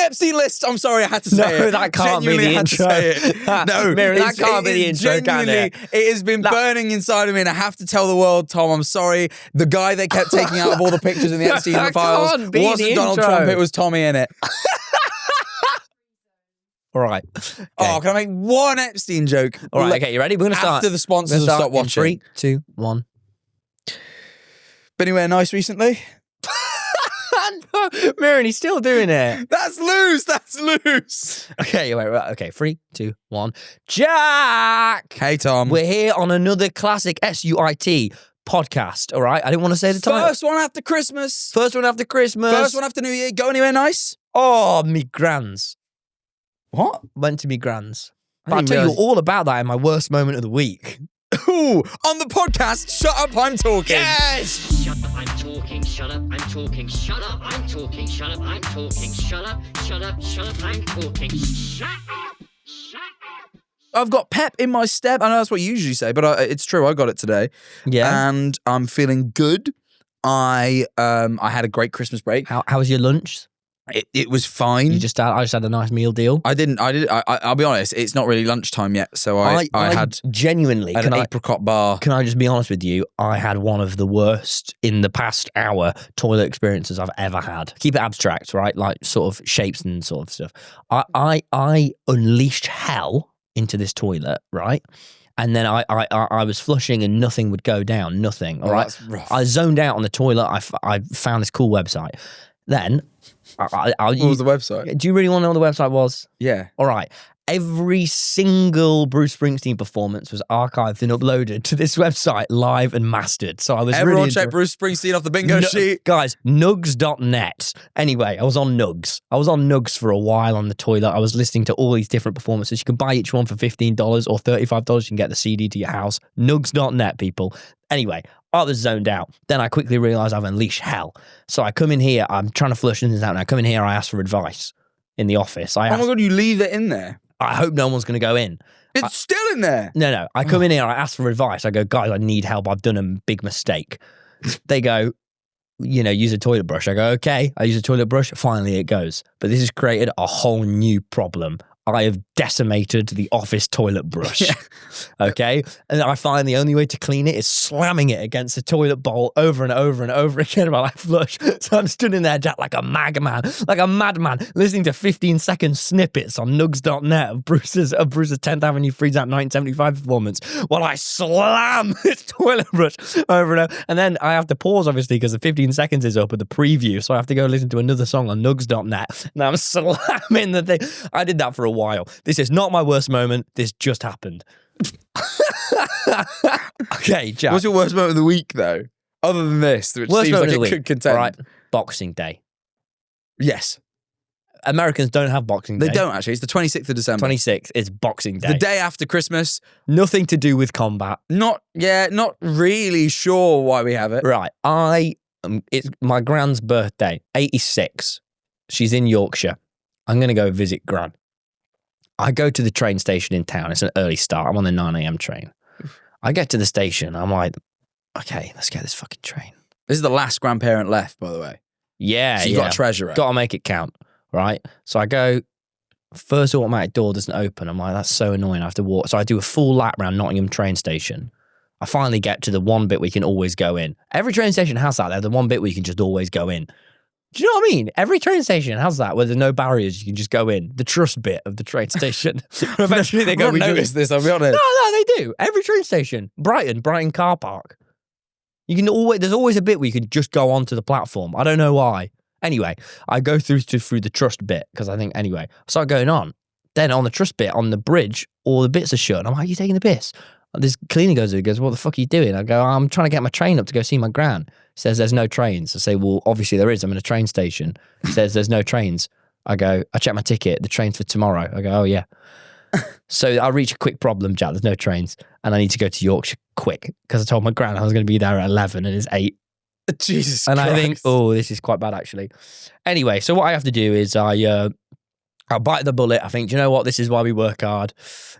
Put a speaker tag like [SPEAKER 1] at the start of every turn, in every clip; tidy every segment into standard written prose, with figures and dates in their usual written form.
[SPEAKER 1] Epstein list. I'm sorry, I had to say it.
[SPEAKER 2] No, that can't be the intro.
[SPEAKER 1] No,
[SPEAKER 2] Mary, that can't be the intro, can it?
[SPEAKER 1] It has been burning inside of me, and I have to tell the world, Tom, I'm sorry. The guy they kept taking out of all the pictures in the Epstein files wasn't Donald Trump, it was TommyInnit.
[SPEAKER 2] All right.
[SPEAKER 1] Okay. Oh, can I make one Epstein joke?
[SPEAKER 2] All right, okay, you ready? We're going to start.
[SPEAKER 1] After the sponsors have stopped watching.
[SPEAKER 2] 3, 2, 1.
[SPEAKER 1] Been anywhere nice recently?
[SPEAKER 2] No, Mirren, he's still doing it.
[SPEAKER 1] That's loose.
[SPEAKER 2] Okay, wait, right, okay, 3, 2, 1. Jack!
[SPEAKER 1] Hey, Tom.
[SPEAKER 2] We're here on another classic SUIT podcast, all right? I didn't want to say the title.
[SPEAKER 1] First one after Christmas.
[SPEAKER 2] First one after Christmas.
[SPEAKER 1] First one after New Year. Go anywhere nice?
[SPEAKER 2] Oh, me grans.
[SPEAKER 1] What?
[SPEAKER 2] Went to me grans. But I'll tell you all about that in my worst moment of the week.
[SPEAKER 1] Ooh, on the podcast, Shut Up, I'm Talking.
[SPEAKER 2] Yes!
[SPEAKER 3] Shut up, I'm talking, shut up, I'm talking, shut up, I'm talking, shut up, I'm talking, shut up, shut up, shut up, I'm talking, shut up, shut up.
[SPEAKER 1] I've got pep in my step. I know that's what you usually say, but it's true. I got it today.
[SPEAKER 2] Yeah.
[SPEAKER 1] And I'm feeling good. I had a great Christmas break.
[SPEAKER 2] How was your lunch?
[SPEAKER 1] It was fine.
[SPEAKER 2] I just had a nice meal deal.
[SPEAKER 1] I'll be honest, it's not really lunchtime yet, so I had
[SPEAKER 2] genuinely
[SPEAKER 1] an apricot bar.
[SPEAKER 2] Can I just be honest with you? I had one of the worst in the past hour toilet experiences I've ever had. Keep it abstract, right? Like sort of shapes and sort of stuff. I unleashed hell into this toilet, right? And then I was flushing and nothing would go down, nothing. All right,
[SPEAKER 1] that's rough.
[SPEAKER 2] I zoned out on the toilet. I found this cool website. Then
[SPEAKER 1] what was the website?
[SPEAKER 2] Do you really want to know what the website was?
[SPEAKER 1] Yeah.
[SPEAKER 2] All right. Every single Bruce Springsteen performance was archived and uploaded to this website, live and mastered. So I was
[SPEAKER 1] Everyone check Bruce Springsteen off the bingo sheet.
[SPEAKER 2] Guys, nugs.net. Anyway, I was on Nugs. I was on Nugs for a while on the toilet. I was listening to all these different performances. You can buy each one for $15 or $35. You can get the CD to your house. Nugs.net, people. Anyway, I was zoned out. Then I quickly realised I've unleashed hell. So I come in here. I'm trying to flush things out. And I come in here. I ask for advice in the office.
[SPEAKER 1] Oh my God, you leave it in there?
[SPEAKER 2] I hope no one's going to go in.
[SPEAKER 1] It's still in there.
[SPEAKER 2] No. I come in here, I ask for advice. I go, guys, I need help. I've done a big mistake. They go, use a toilet brush. I go, okay. I use a toilet brush. Finally, it goes. But this has created a whole new problem. I have decimated the office toilet brush. Yeah. Okay? And I find the only way to clean it is slamming it against the toilet bowl over and over and over again while I flush. So I'm stood in there, Jack, like a madman, listening to 15-second snippets on nugs.net of Bruce's 10th Avenue Freeze Out 1975 performance while I slam this toilet brush over and over. And then I have to pause, obviously, because the 15 seconds is up at the preview. So I have to go listen to another song on nugs.net. And I'm slamming the thing. I did that for a while. This is not my worst moment. This just happened. Okay, Jack.
[SPEAKER 1] What's your worst moment of the week, though? Other than this, which
[SPEAKER 2] worst
[SPEAKER 1] seems like it
[SPEAKER 2] week.
[SPEAKER 1] could contend.
[SPEAKER 2] All right, Boxing Day.
[SPEAKER 1] Yes.
[SPEAKER 2] Americans don't have Boxing Day.
[SPEAKER 1] They don't, actually. It's the 26th of December.
[SPEAKER 2] 26th is Boxing Day.
[SPEAKER 1] The day after Christmas.
[SPEAKER 2] Nothing to do with combat.
[SPEAKER 1] Not really sure why we have it.
[SPEAKER 2] Right. It's my gran's birthday, 86. She's in Yorkshire. I'm going to go visit Gran. I go to the train station in town. It's an early start. I'm on the 9 a.m. train. I get to the station. I'm like, okay, let's get this fucking train.
[SPEAKER 1] This is the last grandparent left, by the way.
[SPEAKER 2] Yeah,
[SPEAKER 1] so you've got to treasure it.
[SPEAKER 2] Got to make it count, right? So I go, first automatic door doesn't open. I'm like, that's so annoying. I have to walk. So I do a full lap around Nottingham train station. I finally get to the one bit where you can always go in. Every train station has that. They're the one bit where you can just always go in. Do you know what I mean? Every train station has that, where there's no barriers. You can just go in. The trust bit of the train station. Eventually they go,
[SPEAKER 1] we noticed this, I'll be honest.
[SPEAKER 2] No, they do. Every train station. Brighton car park. There's always a bit where you can just go onto the platform. I don't know why. Anyway, I go through the trust bit, because I think, anyway, I start going on. Then on the trust bit, on the bridge, all the bits are shut. I'm like, are you taking the piss? This cleaner goes, what the fuck are you doing? I go, I'm trying to get my train up to go see my gran. He says, there's no trains. I say, well, obviously there is. I'm in a train station. He says, there's no trains. I go, I check my ticket. The train's for tomorrow. I go, oh, yeah. So I reach a quick problem, Jack. There's no trains. And I need to go to Yorkshire quick, because I told my gran I was going to be there at 11 and it's 8.
[SPEAKER 1] Jesus
[SPEAKER 2] and
[SPEAKER 1] Christ.
[SPEAKER 2] I think, oh, this is quite bad, actually. Anyway, so what I have to do is I bite the bullet. I think, do you know what? This is why we work hard.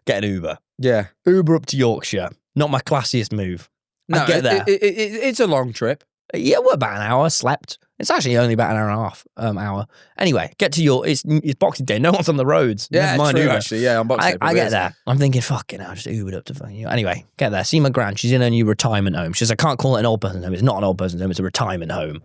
[SPEAKER 2] Get an Uber.
[SPEAKER 1] Yeah.
[SPEAKER 2] Uber up to Yorkshire. Not my classiest move.
[SPEAKER 1] No,
[SPEAKER 2] I get there.
[SPEAKER 1] It's a long trip.
[SPEAKER 2] Yeah, well, about an hour. Slept. It's actually only about an hour and a half hour. Anyway, get to it's Boxing Day. No one's on the roads.
[SPEAKER 1] Yeah,
[SPEAKER 2] Never mind
[SPEAKER 1] true,
[SPEAKER 2] Uber.
[SPEAKER 1] actually. Yeah, on Boxing Day.
[SPEAKER 2] I get there. I'm thinking, fucking hell, I just Ubered up to fucking you. Anyway, get there. See my gran. She's in her new retirement home. She says, I can't call it an old person's home. It's not an old person's home. It's a retirement home.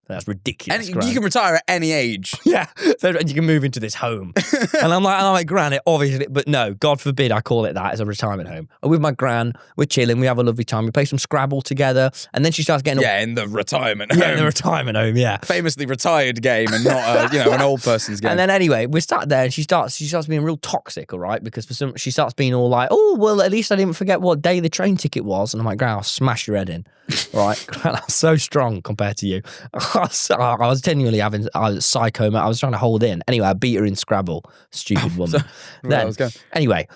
[SPEAKER 2] That's ridiculous.
[SPEAKER 1] And you can retire at any age.
[SPEAKER 2] Yeah, so you can move into this home. And I'm like, gran, it obviously, but no, God forbid I call it that. It's a retirement home. I'm with my gran, we're chilling, we have a lovely time. We play some Scrabble together, and then she starts getting
[SPEAKER 1] in the retirement home.
[SPEAKER 2] Yeah, in the retirement home, yeah.
[SPEAKER 1] Famously retired game and not an old person's game.
[SPEAKER 2] And then anyway, we start there, and she starts being real toxic, all right? Because she starts being all like, oh, well, at least I didn't forget what day the train ticket was. And I'm like, gran, I'll smash your head in. All right, gran, I'm so strong compared to you. I was genuinely having psycho. I was trying to hold in. Anyway, I beat her in Scrabble. Stupid woman. Anyway,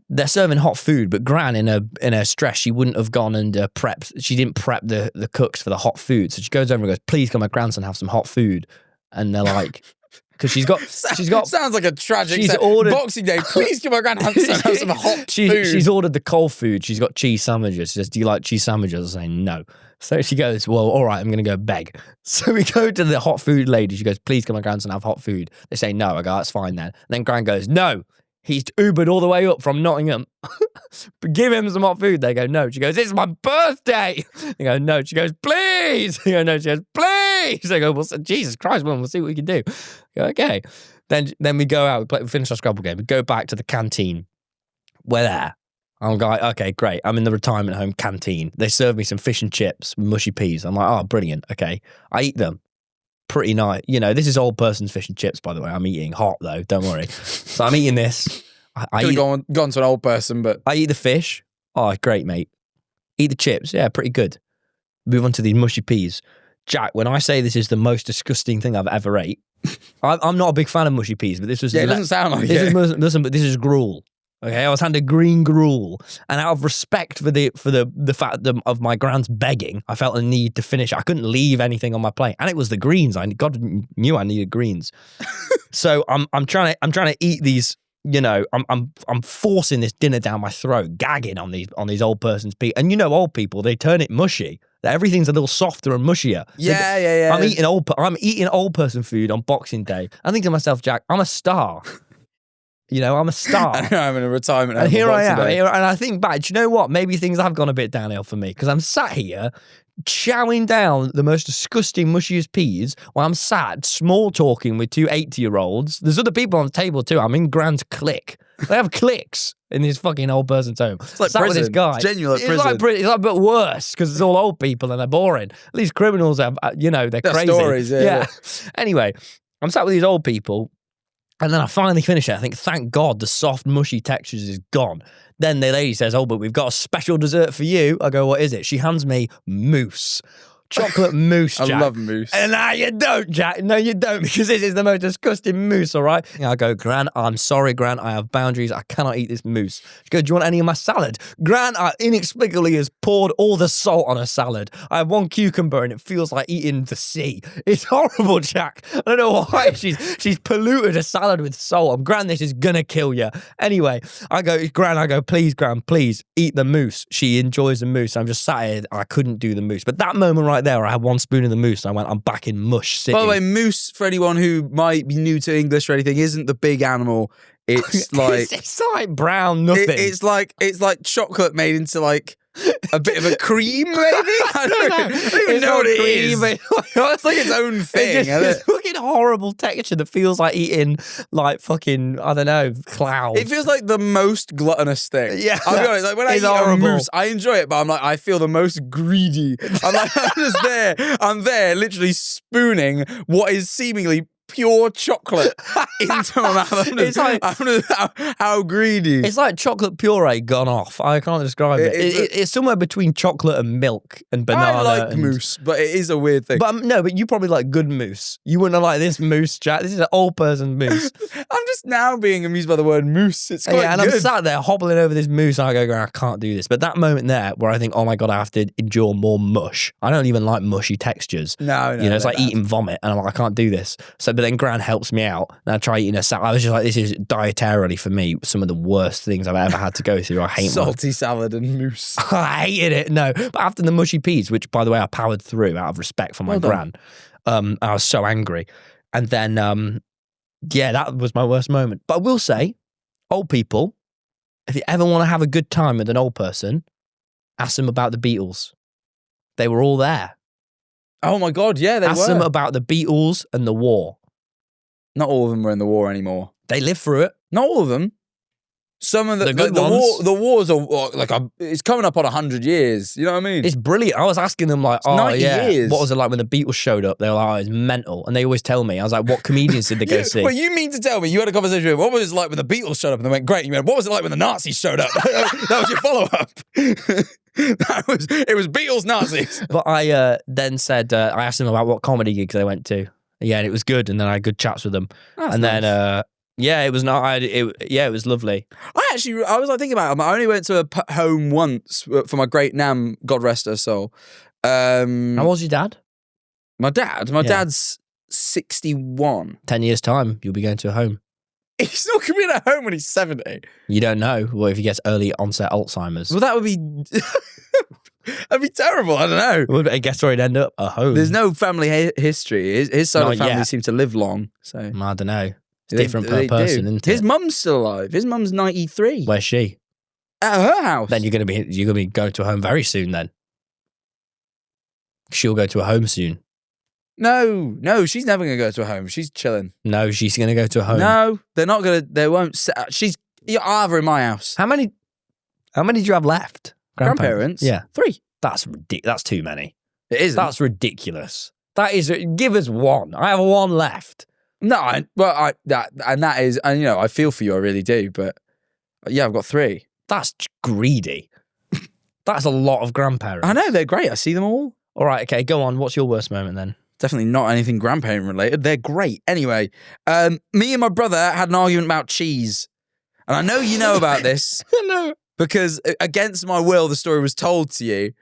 [SPEAKER 2] they're serving hot food, but gran, in her stress, she wouldn't have gone and prepped. She didn't prep the cooks for the hot food. So she goes over and goes, "Please, can my grandson have some hot food?" And they're like, because she's got
[SPEAKER 1] sounds like a tragic.
[SPEAKER 2] She's ordered
[SPEAKER 1] Boxing Day. Please give my grandson have some hot food.
[SPEAKER 2] She's ordered the cold food. She's got cheese sandwiches. She says, "Do you like cheese sandwiches?" I say no. So she goes, "Well, all right, I'm going to go beg." So we go to the hot food lady. She goes, "Please, can my grandson have hot food?" They say no. I go, "That's fine then." And then gran goes, "No, he's Ubered all the way up from Nottingham. Give him some hot food." They go, "No." She goes, "It's my birthday." They go, "No." She goes, "Please." They go, "No." She goes, "Please." They go, "Well, Jesus Christ, woman, we'll see what we can do." I go, "Okay." Then we go out. We finish our Scrabble game. We go back to the canteen. We're there. I'm like, okay, great. I'm in the retirement home canteen. They serve me some fish and chips, mushy peas. I'm like, oh, brilliant. Okay. I eat them. Pretty nice. This is old person's fish and chips, by the way. I'm eating hot, though. Don't worry. So I'm eating this. I
[SPEAKER 1] could have gone to an old person, but...
[SPEAKER 2] I eat the fish. Oh, great, mate. Eat the chips. Yeah, pretty good. Move on to these mushy peas. Jack, when I say this is the most disgusting thing I've ever ate, I'm not a big fan of mushy peas, but this was...
[SPEAKER 1] Yeah, it doesn't sound like
[SPEAKER 2] it. Listen, but this is gruel. Okay, I was handed green gruel, and out of respect for the fact of my gran's begging, I felt a need to finish it. I couldn't leave anything on my plate, and it was the greens. God knew I needed greens, so I'm trying to eat these. I'm forcing this dinner down my throat, gagging on these old person's peas. And old people, they turn it mushy. Everything's a little softer and mushier.
[SPEAKER 1] Yeah.
[SPEAKER 2] I'm eating old person food on Boxing Day. I think to myself, Jack, I'm a star. I'm a star.
[SPEAKER 1] I'm in a retirement home.
[SPEAKER 2] And here I am. And I think back, do you know what? Maybe things have gone a bit downhill for me because I'm sat here chowing down the most disgusting, mushiest peas while I'm sat small talking with two 80-year-olds. There's other people on the table too. I'm in Gran's clique. They have cliques in this fucking old person's home.
[SPEAKER 1] It's like
[SPEAKER 2] sat
[SPEAKER 1] prison.
[SPEAKER 2] With this guy.
[SPEAKER 1] It's genuine prison.
[SPEAKER 2] It's like but worse because it's all old people and they're boring. At least criminals have, they're crazy.
[SPEAKER 1] Stories, yeah.
[SPEAKER 2] Anyway, I'm sat with these old people. And then I finally finish it. I think, thank God, the soft, mushy textures is gone. Then the lady says, "Oh, but we've got a special dessert for you." I go, "What is it?" She hands me mousse. Chocolate mousse, Jack.
[SPEAKER 1] I love mousse.
[SPEAKER 2] And no, you don't, Jack. No, you don't, because this is the most disgusting mousse, all right? I go, "Gran, I'm sorry, Gran. I have boundaries. I cannot eat this mousse." She goes, "Do you want any of my salad?" Gran inexplicably has poured all the salt on her salad. I have one cucumber and it feels like eating the sea. It's horrible, Jack. I don't know why. She's polluted a salad with salt. I'm, "Gran, this is gonna kill you." Anyway, I go, "Please, Gran, please eat the mousse." She enjoys the mousse. I'm just sat here. I couldn't do the mousse. But that moment right there, I had one spoon of the mousse and I went, I'm back in mush city.
[SPEAKER 1] By the way, mousse, for anyone who might be new to English or anything, isn't the big animal. It's like
[SPEAKER 2] it's like brown nothing.
[SPEAKER 1] It's like chocolate made into like a bit of a cream, maybe. I don't even know what it is. It's like its own thing.
[SPEAKER 2] It's fucking horrible texture that feels like eating like fucking, I don't know, clouds.
[SPEAKER 1] It feels like the most gluttonous thing.
[SPEAKER 2] Yeah,
[SPEAKER 1] I'll be honest. Like when I eat a mousse, I enjoy it, but I'm like, I feel the most greedy. I'm just there. I'm there, literally spooning what is seemingly pure chocolate into my mouth. How greedy.
[SPEAKER 2] It's like chocolate puree gone off. I can't describe it. It's somewhere between chocolate and milk and banana.
[SPEAKER 1] I like mousse, but it is a weird thing.
[SPEAKER 2] But you probably like good mousse. You wouldn't like this mousse, Jack. This is an old person mousse.
[SPEAKER 1] I'm just now being amused by the word mousse. It's quite
[SPEAKER 2] and
[SPEAKER 1] good.
[SPEAKER 2] I'm sat there hobbling over this mousse and I go, I can't do this. But that moment there where I think, oh my God, I have to endure more mush. I don't even like mushy textures.
[SPEAKER 1] No.
[SPEAKER 2] It's like eating vomit and I'm like, I can't do this. So then Gran helps me out, and I try eating a salad. I was just like, this is dietarily for me some of the worst things I've ever had to go through. I hate
[SPEAKER 1] salty salad and mousse.
[SPEAKER 2] I hated it. No, but after the mushy peas, which by the way I powered through out of respect for my Gran, I was so angry, and then yeah, that was my worst moment. But I will say, old people, if you ever want to have a good time with an old person, ask them about the Beatles. They were all there.
[SPEAKER 1] Oh my God, yeah, they were.
[SPEAKER 2] Ask them about the Beatles and the war.
[SPEAKER 1] Not all of them were in the war anymore.
[SPEAKER 2] They lived through it.
[SPEAKER 1] Not all of them. Some of the
[SPEAKER 2] good
[SPEAKER 1] the
[SPEAKER 2] ones.
[SPEAKER 1] wars are like it's coming up on 100 years. You know what I mean?
[SPEAKER 2] It's brilliant. I was asking them like,
[SPEAKER 1] 90
[SPEAKER 2] yeah,
[SPEAKER 1] years.
[SPEAKER 2] what was it like when the Beatles showed up? They were like, oh, it's mental. And they always tell me. I was like, what comedians did they go see?
[SPEAKER 1] Well, you mean to tell me you had a conversation with him, what was it like when the Beatles showed up? And they went, great. You went, what was it like when the Nazis showed up? That was your follow-up. It was Beatles, Nazis.
[SPEAKER 2] But I then said, I asked them about what comedy gigs they went to. Yeah, and it was good. And then I had good chats with them.
[SPEAKER 1] That's
[SPEAKER 2] and
[SPEAKER 1] nice.
[SPEAKER 2] then, yeah, it was not. It was lovely.
[SPEAKER 1] I was like thinking about it. I only went to a home once for my great nan, God rest her soul.
[SPEAKER 2] How old's your dad?
[SPEAKER 1] My dad's 61.
[SPEAKER 2] 10 years' time, you'll be going to a home.
[SPEAKER 1] He's not going to be in a home when he's 70.
[SPEAKER 2] You don't know. What if he gets early onset Alzheimer's?
[SPEAKER 1] Well, that would be that'd be terrible. I don't know.
[SPEAKER 2] Well, I guess where he'd end up? A home.
[SPEAKER 1] There's no family history. His side of the
[SPEAKER 2] Not
[SPEAKER 1] family
[SPEAKER 2] yet.
[SPEAKER 1] seem to live long. So
[SPEAKER 2] I don't know. It's
[SPEAKER 1] They-
[SPEAKER 2] different
[SPEAKER 1] they
[SPEAKER 2] per person,
[SPEAKER 1] do.
[SPEAKER 2] isn't
[SPEAKER 1] His
[SPEAKER 2] it?
[SPEAKER 1] mum's still alive. His mum's 93.
[SPEAKER 2] Where's she?
[SPEAKER 1] At her house.
[SPEAKER 2] Then you're gonna be going to a home very soon. Then she'll go to a home soon.
[SPEAKER 1] No, she's never going to go to a home. She's chilling.
[SPEAKER 2] No, she's gonna go to a home.
[SPEAKER 1] No, they're not going to. They won't. I'll have her in my house.
[SPEAKER 2] How many do you have left?
[SPEAKER 1] Grandparents?
[SPEAKER 2] Yeah,
[SPEAKER 1] 3.
[SPEAKER 2] that's That's too many.
[SPEAKER 1] It isn't.
[SPEAKER 2] That's ridiculous. That is. Give us one. I have one left.
[SPEAKER 1] No, that is, and I feel for you, I really do, but yeah, I've got 3.
[SPEAKER 2] That's greedy. That's a lot of grandparents.
[SPEAKER 1] I know, they're great. I see them all.
[SPEAKER 2] All right, okay, go on. What's your worst moment then?
[SPEAKER 1] Definitely not anything grandparent related. They're great. Anyway, me and my brother had an argument about cheese. And I know you know about this.
[SPEAKER 2] No.
[SPEAKER 1] Because against my will, the story was told to you.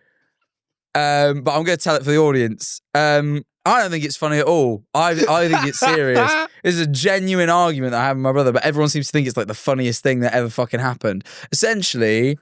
[SPEAKER 1] But I'm going to tell it for the audience. I don't think it's funny at all. I think it's serious. It's a genuine argument that I have with my brother, but everyone seems to think it's like the funniest thing that ever fucking happened. Essentially,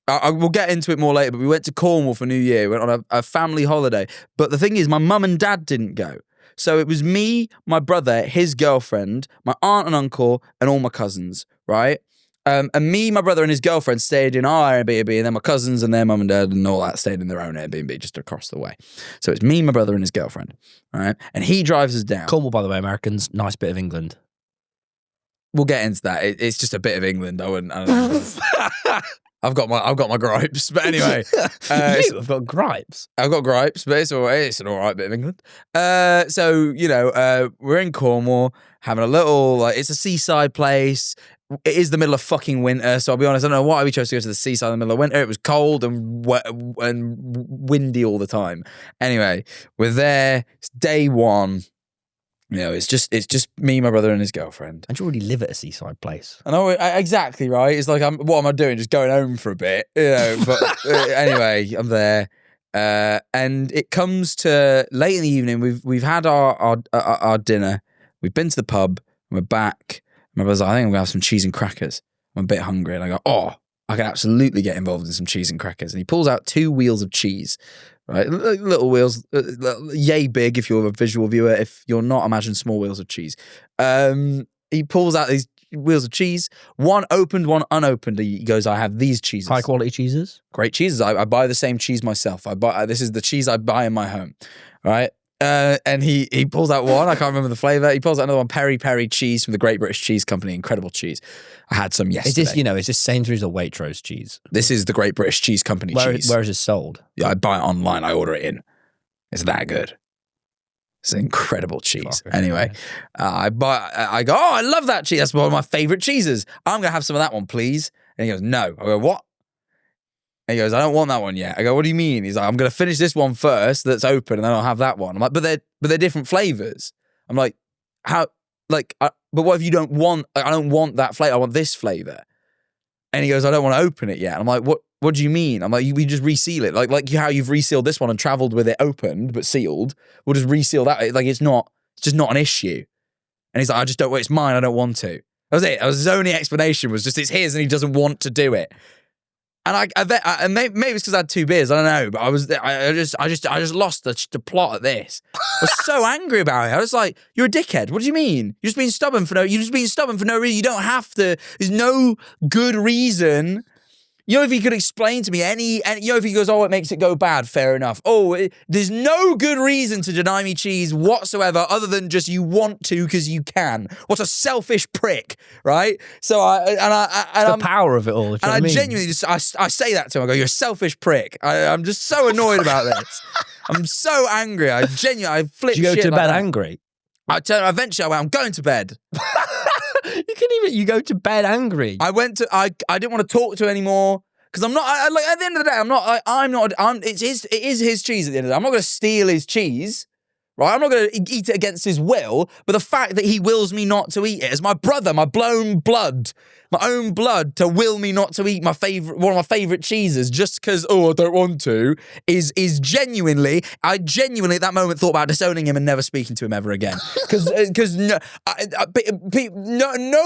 [SPEAKER 1] we'll get into it more later, but we went to Cornwall for New Year. We went on a family holiday. But the thing is, my mum and dad didn't go. So it was me, my brother, his girlfriend, my aunt and uncle, and all my cousins, right? And me, my brother, and his girlfriend stayed in our Airbnb, and then my cousins and their mum and dad and all that stayed in their own Airbnb just across the way. So it's me, my brother, and his girlfriend, all right? And he drives us down.
[SPEAKER 2] Cornwall, by the way, Americans, nice bit of England.
[SPEAKER 1] We'll get into that. It's just a bit of England. I don't know. I've got my gripes, but anyway,
[SPEAKER 2] I've got gripes.
[SPEAKER 1] I've got gripes, but it's all right. It's an all right bit of England. So we're in Cornwall having a little it's a seaside place. It is the middle of fucking winter, so I'll be honest, I don't know why we chose to go to the seaside in the middle of winter. It was cold and wet and windy all the time. Anyway, we're there. It's day one. It's just me, my brother, and his girlfriend.
[SPEAKER 2] And you already live at a seaside place.
[SPEAKER 1] I know exactly right. It's like, what am I doing? Just going home for a bit, But anyway, I'm there, and it comes to late in the evening. We've had our dinner. We've been to the pub. And we're back. My brother's like, I think I'm gonna have some cheese and crackers. I'm a bit hungry, and I go, I can absolutely get involved in some cheese and crackers. And he pulls out 2 wheels of cheese. Right, little wheels, yay big if you're a visual viewer. If you're not, imagine small wheels of cheese. He pulls out these wheels of cheese, one opened, one unopened. He goes, I have these cheeses.
[SPEAKER 2] High quality cheeses?
[SPEAKER 1] Great cheeses. I buy the same cheese myself. This is the cheese I buy in my home. Right? And he pulls out one, I can't remember the flavour. He pulls out another one, peri peri cheese from the Great British Cheese Company. Incredible cheese. I had some yesterday.
[SPEAKER 2] Is this Sainsbury's or Waitrose cheese?
[SPEAKER 1] This is the Great British Cheese Company cheese.
[SPEAKER 2] Where is it sold?
[SPEAKER 1] Yeah, I buy it online. I order it in. It's that good. It's an incredible cheese. Anyway, I go, I love that cheese. That's one of my favourite cheeses. I'm going to have some of that one, please. And he goes, no. I go, what? And he goes, I don't want that one yet. I go, what do you mean? He's like, I'm going to finish this one first that's open and then I'll have that one. I'm like, but they're different flavours. I'm like, how? Like, but what if you don't want? I don't want that flavour. I want this flavour. And he goes, I don't want to open it yet. And I'm like, what do you mean? I'm like, we just reseal it. Like how you've resealed this one and travelled with it opened but sealed. We'll just reseal that. Like it's just not an issue. And he's like, I just don't, it's mine, I don't want to. That was it. That was his only explanation, was just it's his and he doesn't want to do it. And and maybe it's because I had 2 beers, I don't know, but I just lost the plot at this. I was so angry about it. I was like, you're a dickhead. What do you mean? You're just being stubborn for no reason. You don't have to. There's no good reason. You know, if he could explain to me if he goes, oh, it makes it go bad, fair enough. There's no good reason to deny me cheese whatsoever other than just you want to because you can. What a selfish prick, right? So
[SPEAKER 2] the power of it all.
[SPEAKER 1] And I genuinely just, I say that to him. I go, you're a selfish prick. I'm just so annoyed about this. I'm so angry. I flip shit.
[SPEAKER 2] Did you go to
[SPEAKER 1] like
[SPEAKER 2] bed
[SPEAKER 1] that.
[SPEAKER 2] angry?
[SPEAKER 1] Eventually I went, I'm going to bed.
[SPEAKER 2] You go to bed angry.
[SPEAKER 1] I didn't want to talk to him anymore because I'm not. Like at the end of the day, I'm not. It is his cheese at the end of the day. I'm not going to steal his cheese, right? I'm not going to eat it against his will. But the fact that he wills me not to eat it as my brother, my own blood, to will me not to eat one of my favorite cheeses just because I don't want to is genuinely. I genuinely at that moment thought about disowning him and never speaking to him ever again because no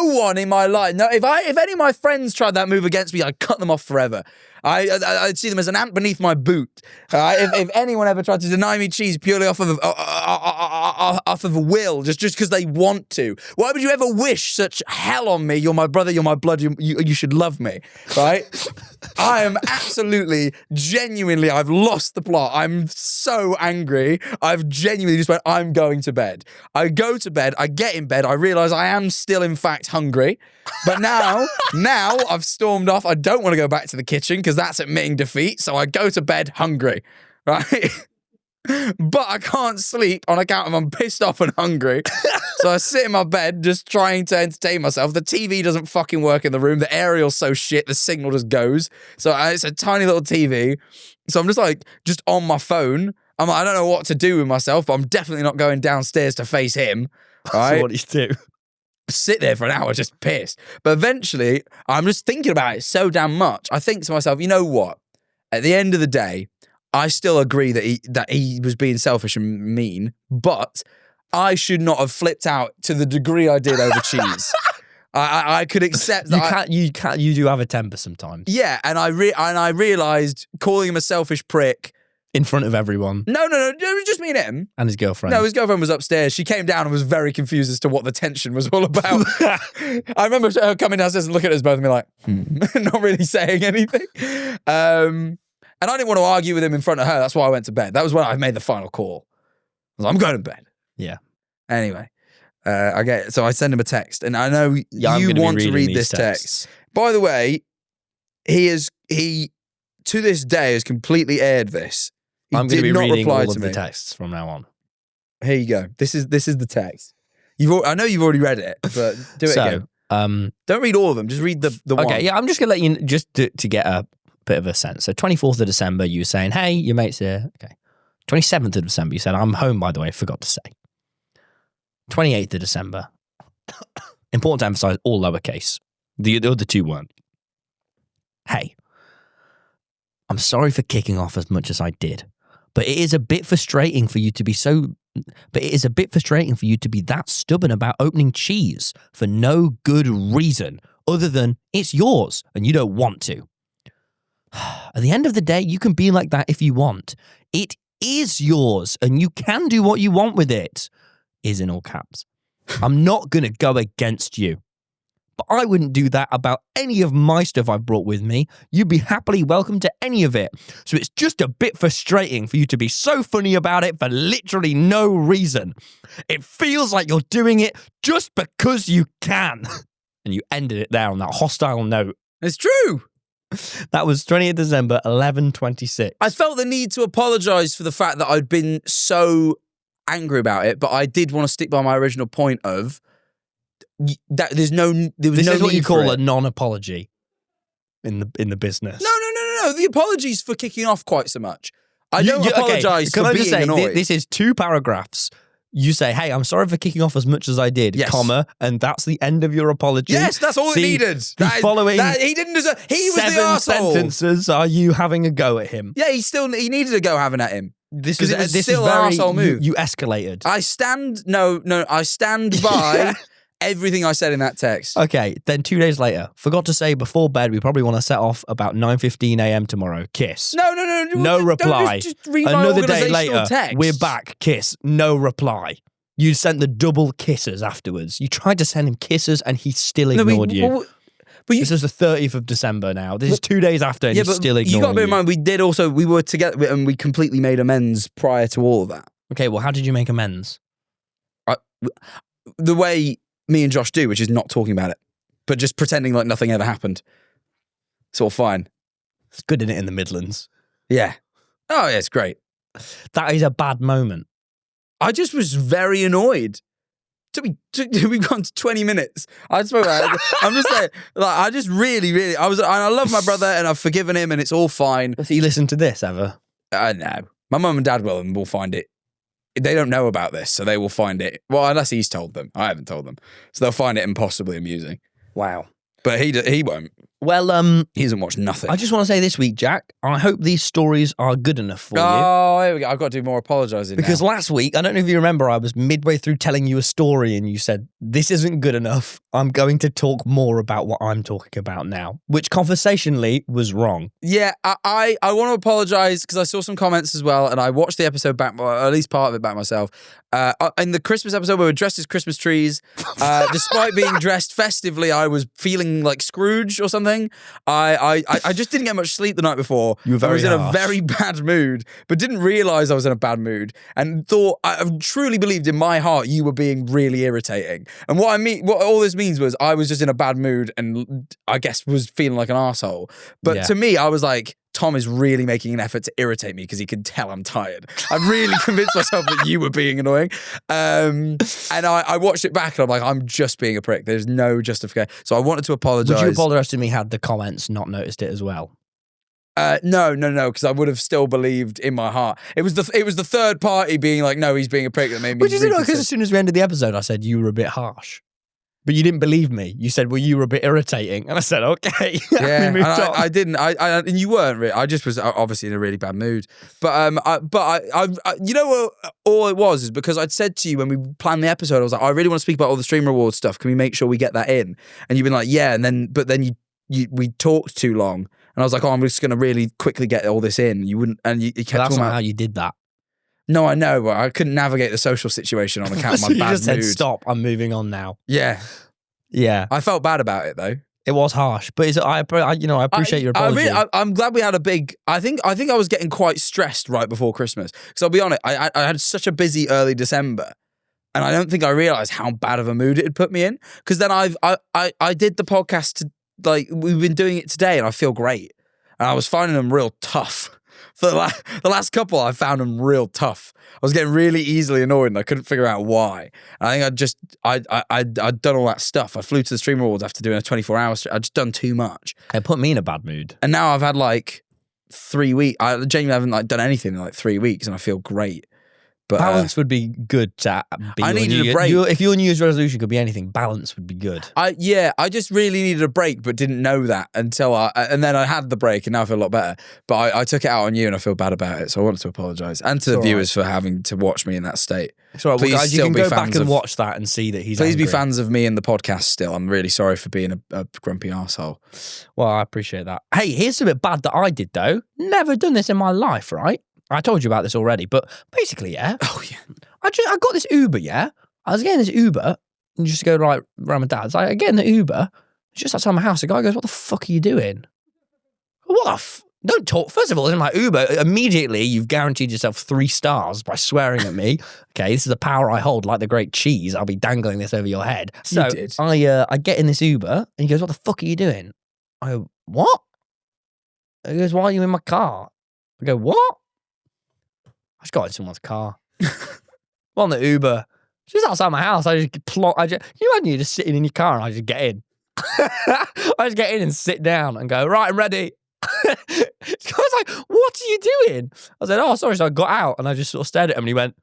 [SPEAKER 1] one in my life. No, if any of my friends tried that move against me, I'd cut them off forever. I'd see them as an ant beneath my boot. If anyone ever tried to deny me cheese purely off of will, just because they want to, why would you ever wish such hell on me? You're my brother. You're my blood. You should love me, right? I am absolutely, genuinely. I've lost the plot. I'm so angry. I've genuinely just went. I'm going to bed. I go to bed. I get in bed. I realize I am still, in fact, hungry. But now I've stormed off. I don't want to go back to the kitchen because that's admitting defeat. So I go to bed hungry, right? But I can't sleep on account of I'm pissed off and hungry. So I sit in my bed just trying to entertain myself. The TV doesn't fucking work in the room. The aerial's so shit, the signal just goes. So it's a tiny little TV. So I'm just on my phone. I don't know what to do with myself, but I'm definitely not going downstairs to face him. Right?
[SPEAKER 2] So what do you do?
[SPEAKER 1] Sit there for an hour just pissed. But eventually, I'm just thinking about it so damn much. I think to myself, you know what? At the end of the day, I still agree that he was being selfish and mean, but I should not have flipped out to the degree I did over cheese. I could accept that.
[SPEAKER 2] You do have a temper sometimes.
[SPEAKER 1] Yeah, and I realized calling him a selfish prick
[SPEAKER 2] in front of everyone.
[SPEAKER 1] No, it was just me and him.
[SPEAKER 2] And his girlfriend.
[SPEAKER 1] No, his girlfriend was upstairs. She came down and was very confused as to what the tension was all about. I remember her coming downstairs and looking at us both and be like, not really saying anything. And I didn't want to argue with him in front of her. That's why I went to bed. That was when I made the final call. I was like, I'm going to bed.
[SPEAKER 2] Yeah.
[SPEAKER 1] Anyway, so I send him a text, and I know you want to read this text. By the way, he to this day has completely aired this.
[SPEAKER 2] I'm going to be reading all of the texts from now on.
[SPEAKER 1] Here you go. This is the text. I know you've already read it, but do it again. Don't read all of them. Just read the one.
[SPEAKER 2] Okay, yeah, I'm just going to let you, just to get a bit of a sense. So 24th of December, you were saying, hey, your mate's here. Okay. 27th of December, you said, I'm home, by the way, forgot to say. 28th of December, important to emphasize, all lowercase. The other two weren't. Hey, I'm sorry for kicking off as much as I did, but it is a bit frustrating for you to be that stubborn about opening cheese for no good reason other than it's yours and you don't want to. At the end of the day, you can be like that if you want. It is yours and you can do what you want with it. Is in all caps. I'm not going to go against you. But I wouldn't do that about any of my stuff I've brought with me. You'd be happily welcome to any of it. So it's just a bit frustrating for you to be so funny about it for literally no reason. It feels like you're doing it just because you can. And you ended it there on that hostile note.
[SPEAKER 1] It's true.
[SPEAKER 2] That was 20th December, 11:26.
[SPEAKER 1] I felt the need to apologise for the fact that I'd been so angry about it, but I did want to stick by my original point of that there was no
[SPEAKER 2] This is what you call
[SPEAKER 1] a
[SPEAKER 2] a non-apology in the business.
[SPEAKER 1] No. The apologies for kicking off quite so much. I don't apologise for being annoyed.
[SPEAKER 2] This is 2 paragraphs You say, hey, I'm sorry for kicking off as much as I did,
[SPEAKER 1] Yes.
[SPEAKER 2] comma, and that's the end of your apology.
[SPEAKER 1] Yes, that's all it needed.
[SPEAKER 2] The following
[SPEAKER 1] he didn't deserve. He was the
[SPEAKER 2] 7
[SPEAKER 1] arsehole.
[SPEAKER 2] sentences are you having a go at him.
[SPEAKER 1] Yeah, he needed to go having at him.
[SPEAKER 2] This
[SPEAKER 1] Because
[SPEAKER 2] is
[SPEAKER 1] it was
[SPEAKER 2] this
[SPEAKER 1] still
[SPEAKER 2] is
[SPEAKER 1] an
[SPEAKER 2] very
[SPEAKER 1] arsehole move.
[SPEAKER 2] You escalated.
[SPEAKER 1] I stand by everything I said in that text.
[SPEAKER 2] Okay, then 2 days later, forgot to say before bed, we probably want to set off about 9:15 a.m. tomorrow. Kiss.
[SPEAKER 1] No.
[SPEAKER 2] No
[SPEAKER 1] Don't
[SPEAKER 2] reply.
[SPEAKER 1] Just read my
[SPEAKER 2] Another day
[SPEAKER 1] organisational
[SPEAKER 2] later,
[SPEAKER 1] text.
[SPEAKER 2] we're back. Kiss. No reply. You sent the double kisses afterwards. You tried to send him kisses and he still ignored you.
[SPEAKER 1] But you,
[SPEAKER 2] This is the 30th of December now. This is 2 days after and he's still ignoring
[SPEAKER 1] you got to bear in mind, we were together and we completely made amends prior to all of that.
[SPEAKER 2] Okay, well, how did you make amends?
[SPEAKER 1] The way me and Josh do, which is not talking about it, but just pretending like nothing ever happened. It's all fine.
[SPEAKER 2] It's good, isn't it, in the Midlands?
[SPEAKER 1] Yeah. Oh, yeah, it's great.
[SPEAKER 2] That is a bad moment.
[SPEAKER 1] I just was very annoyed. We've gone to 20 minutes. I spoke about it. I'm just saying, like, I just really, I love my brother and I've forgiven him and it's all fine.
[SPEAKER 2] Does he listen to this ever?
[SPEAKER 1] I know. My mum and dad will and will find it. They don't know about this, so they will find it. Well, unless he's told them. I haven't told them. So they'll find it impossibly amusing.
[SPEAKER 2] Wow.
[SPEAKER 1] But he won't.
[SPEAKER 2] Well,
[SPEAKER 1] He doesn't watch nothing.
[SPEAKER 2] I just want to say this week, Jack, I hope these stories are good enough for you.
[SPEAKER 1] Oh, here we go. I've got to do more apologising
[SPEAKER 2] Because
[SPEAKER 1] now.
[SPEAKER 2] last week, I don't know if you remember, I was midway through telling you a story and you said, this isn't good enough. I'm going to talk more about what I'm talking about now, which conversationally was wrong.
[SPEAKER 1] Yeah, I want to apologise because I saw some comments as well and I watched the episode back, or at least part of it back myself. In the Christmas episode, we were dressed as Christmas trees. Despite being dressed festively, I was feeling like Scrooge or something. I just didn't get much sleep the night before.
[SPEAKER 2] You were very
[SPEAKER 1] I was in a
[SPEAKER 2] harsh.
[SPEAKER 1] very bad mood, but didn't realise I was in a bad mood and thought, I truly believed in my heart you were being really irritating. And what all this means was I was just in a bad mood and I guess was feeling like an arsehole. But
[SPEAKER 2] Yeah.
[SPEAKER 1] to me, I was like, Tom is really making an effort to irritate me because he can tell I'm tired. I really convinced myself that you were being annoying. And I watched it back and I'm like, I'm just being a prick. There's no justification. So I wanted to apologise.
[SPEAKER 2] Would you apologise to me had the comments not noticed it as well?
[SPEAKER 1] No, because I would have still believed in my heart. It was the third party being like, no, he's being a prick that made me.
[SPEAKER 2] Which is because as soon as we ended the episode, I said you were a bit harsh. But you didn't believe me. You said, well, you were a bit irritating. And I said, okay.
[SPEAKER 1] Yeah,
[SPEAKER 2] We moved on.
[SPEAKER 1] I didn't. And you weren't. Really, I just was obviously in a really bad mood. But you know what? All it was is because I'd said to you when we planned the episode, I was like, I really want to speak about all the stream rewards stuff. Can we make sure we get that in? And you've been like, yeah. And then, we talked too long, and I was like, oh, I'm just going to really quickly get all this in. You wouldn't, and you kept
[SPEAKER 2] But that's
[SPEAKER 1] talking
[SPEAKER 2] not
[SPEAKER 1] about
[SPEAKER 2] how you did that.
[SPEAKER 1] No, I know, but I couldn't navigate the social situation on account of
[SPEAKER 2] So
[SPEAKER 1] my
[SPEAKER 2] you
[SPEAKER 1] bad
[SPEAKER 2] just said,
[SPEAKER 1] mood.
[SPEAKER 2] stop, I'm moving on now.
[SPEAKER 1] Yeah,
[SPEAKER 2] Yeah.
[SPEAKER 1] I felt bad about it though.
[SPEAKER 2] It was harsh, but I appreciate your apology.
[SPEAKER 1] I'm glad we had a big. I think I was getting quite stressed right before Christmas because I'll be honest, I had such a busy early December, and I don't think I realised how bad of a mood it had put me in. Because then I did the podcast we've been doing it today, and I feel great, and I was finding them real tough. For the last couple, I found them real tough. I was getting really easily annoyed and I couldn't figure out why. I think I'd done all that stuff. I flew to the Stream Awards after doing a 24-hour stream. I'd just done too much.
[SPEAKER 2] It put me in a bad mood.
[SPEAKER 1] And now I've had 3 weeks. I genuinely haven't done anything in 3 weeks and I feel great. But
[SPEAKER 2] Balance would be good to be.
[SPEAKER 1] I
[SPEAKER 2] your
[SPEAKER 1] needed
[SPEAKER 2] New
[SPEAKER 1] a break.
[SPEAKER 2] If your New Year's resolution could be anything, balance would be good.
[SPEAKER 1] I just really needed a break, but didn't know that until and then I had the break, and now I feel a lot better. But I took it out on you, and I feel bad about it. So I wanted to apologise, and to the viewers for having to watch me in that state.
[SPEAKER 2] So
[SPEAKER 1] Please
[SPEAKER 2] guys, you
[SPEAKER 1] still
[SPEAKER 2] can
[SPEAKER 1] be
[SPEAKER 2] go back
[SPEAKER 1] fans
[SPEAKER 2] and
[SPEAKER 1] of-
[SPEAKER 2] watch that and see that he's.
[SPEAKER 1] Please be
[SPEAKER 2] angry.
[SPEAKER 1] fans of me in the podcast. Still, I'm really sorry for being a grumpy arsehole.
[SPEAKER 2] Well, I appreciate that. Hey, here's something bad that I did though. Never done this in my life, right? I told you about this already, but basically, yeah.
[SPEAKER 1] Oh yeah.
[SPEAKER 2] I got this Uber, yeah. I was getting this Uber and just go around my dad's. I get in the Uber, it's just outside my house. The guy goes, "What the fuck are you doing?" What the Don't talk. First of all, in my Uber, immediately you've guaranteed yourself 3 stars by swearing at me. Okay, this is the power I hold, like the great cheese. I'll be dangling this over your head. So
[SPEAKER 1] You did.
[SPEAKER 2] I get in this Uber and he goes, "What the fuck are you doing?" I go, "What?" He goes, "Why are you in my car?" I go, "What?" I just got in someone's car. On the Uber. Just outside my house. Can you imagine you just sitting in your car and I just get in? I just get in and sit down and go, "Right, I'm ready." I was like, "What are you doing?" I said, "Oh, sorry." So I got out and I just sort of stared at him and he went,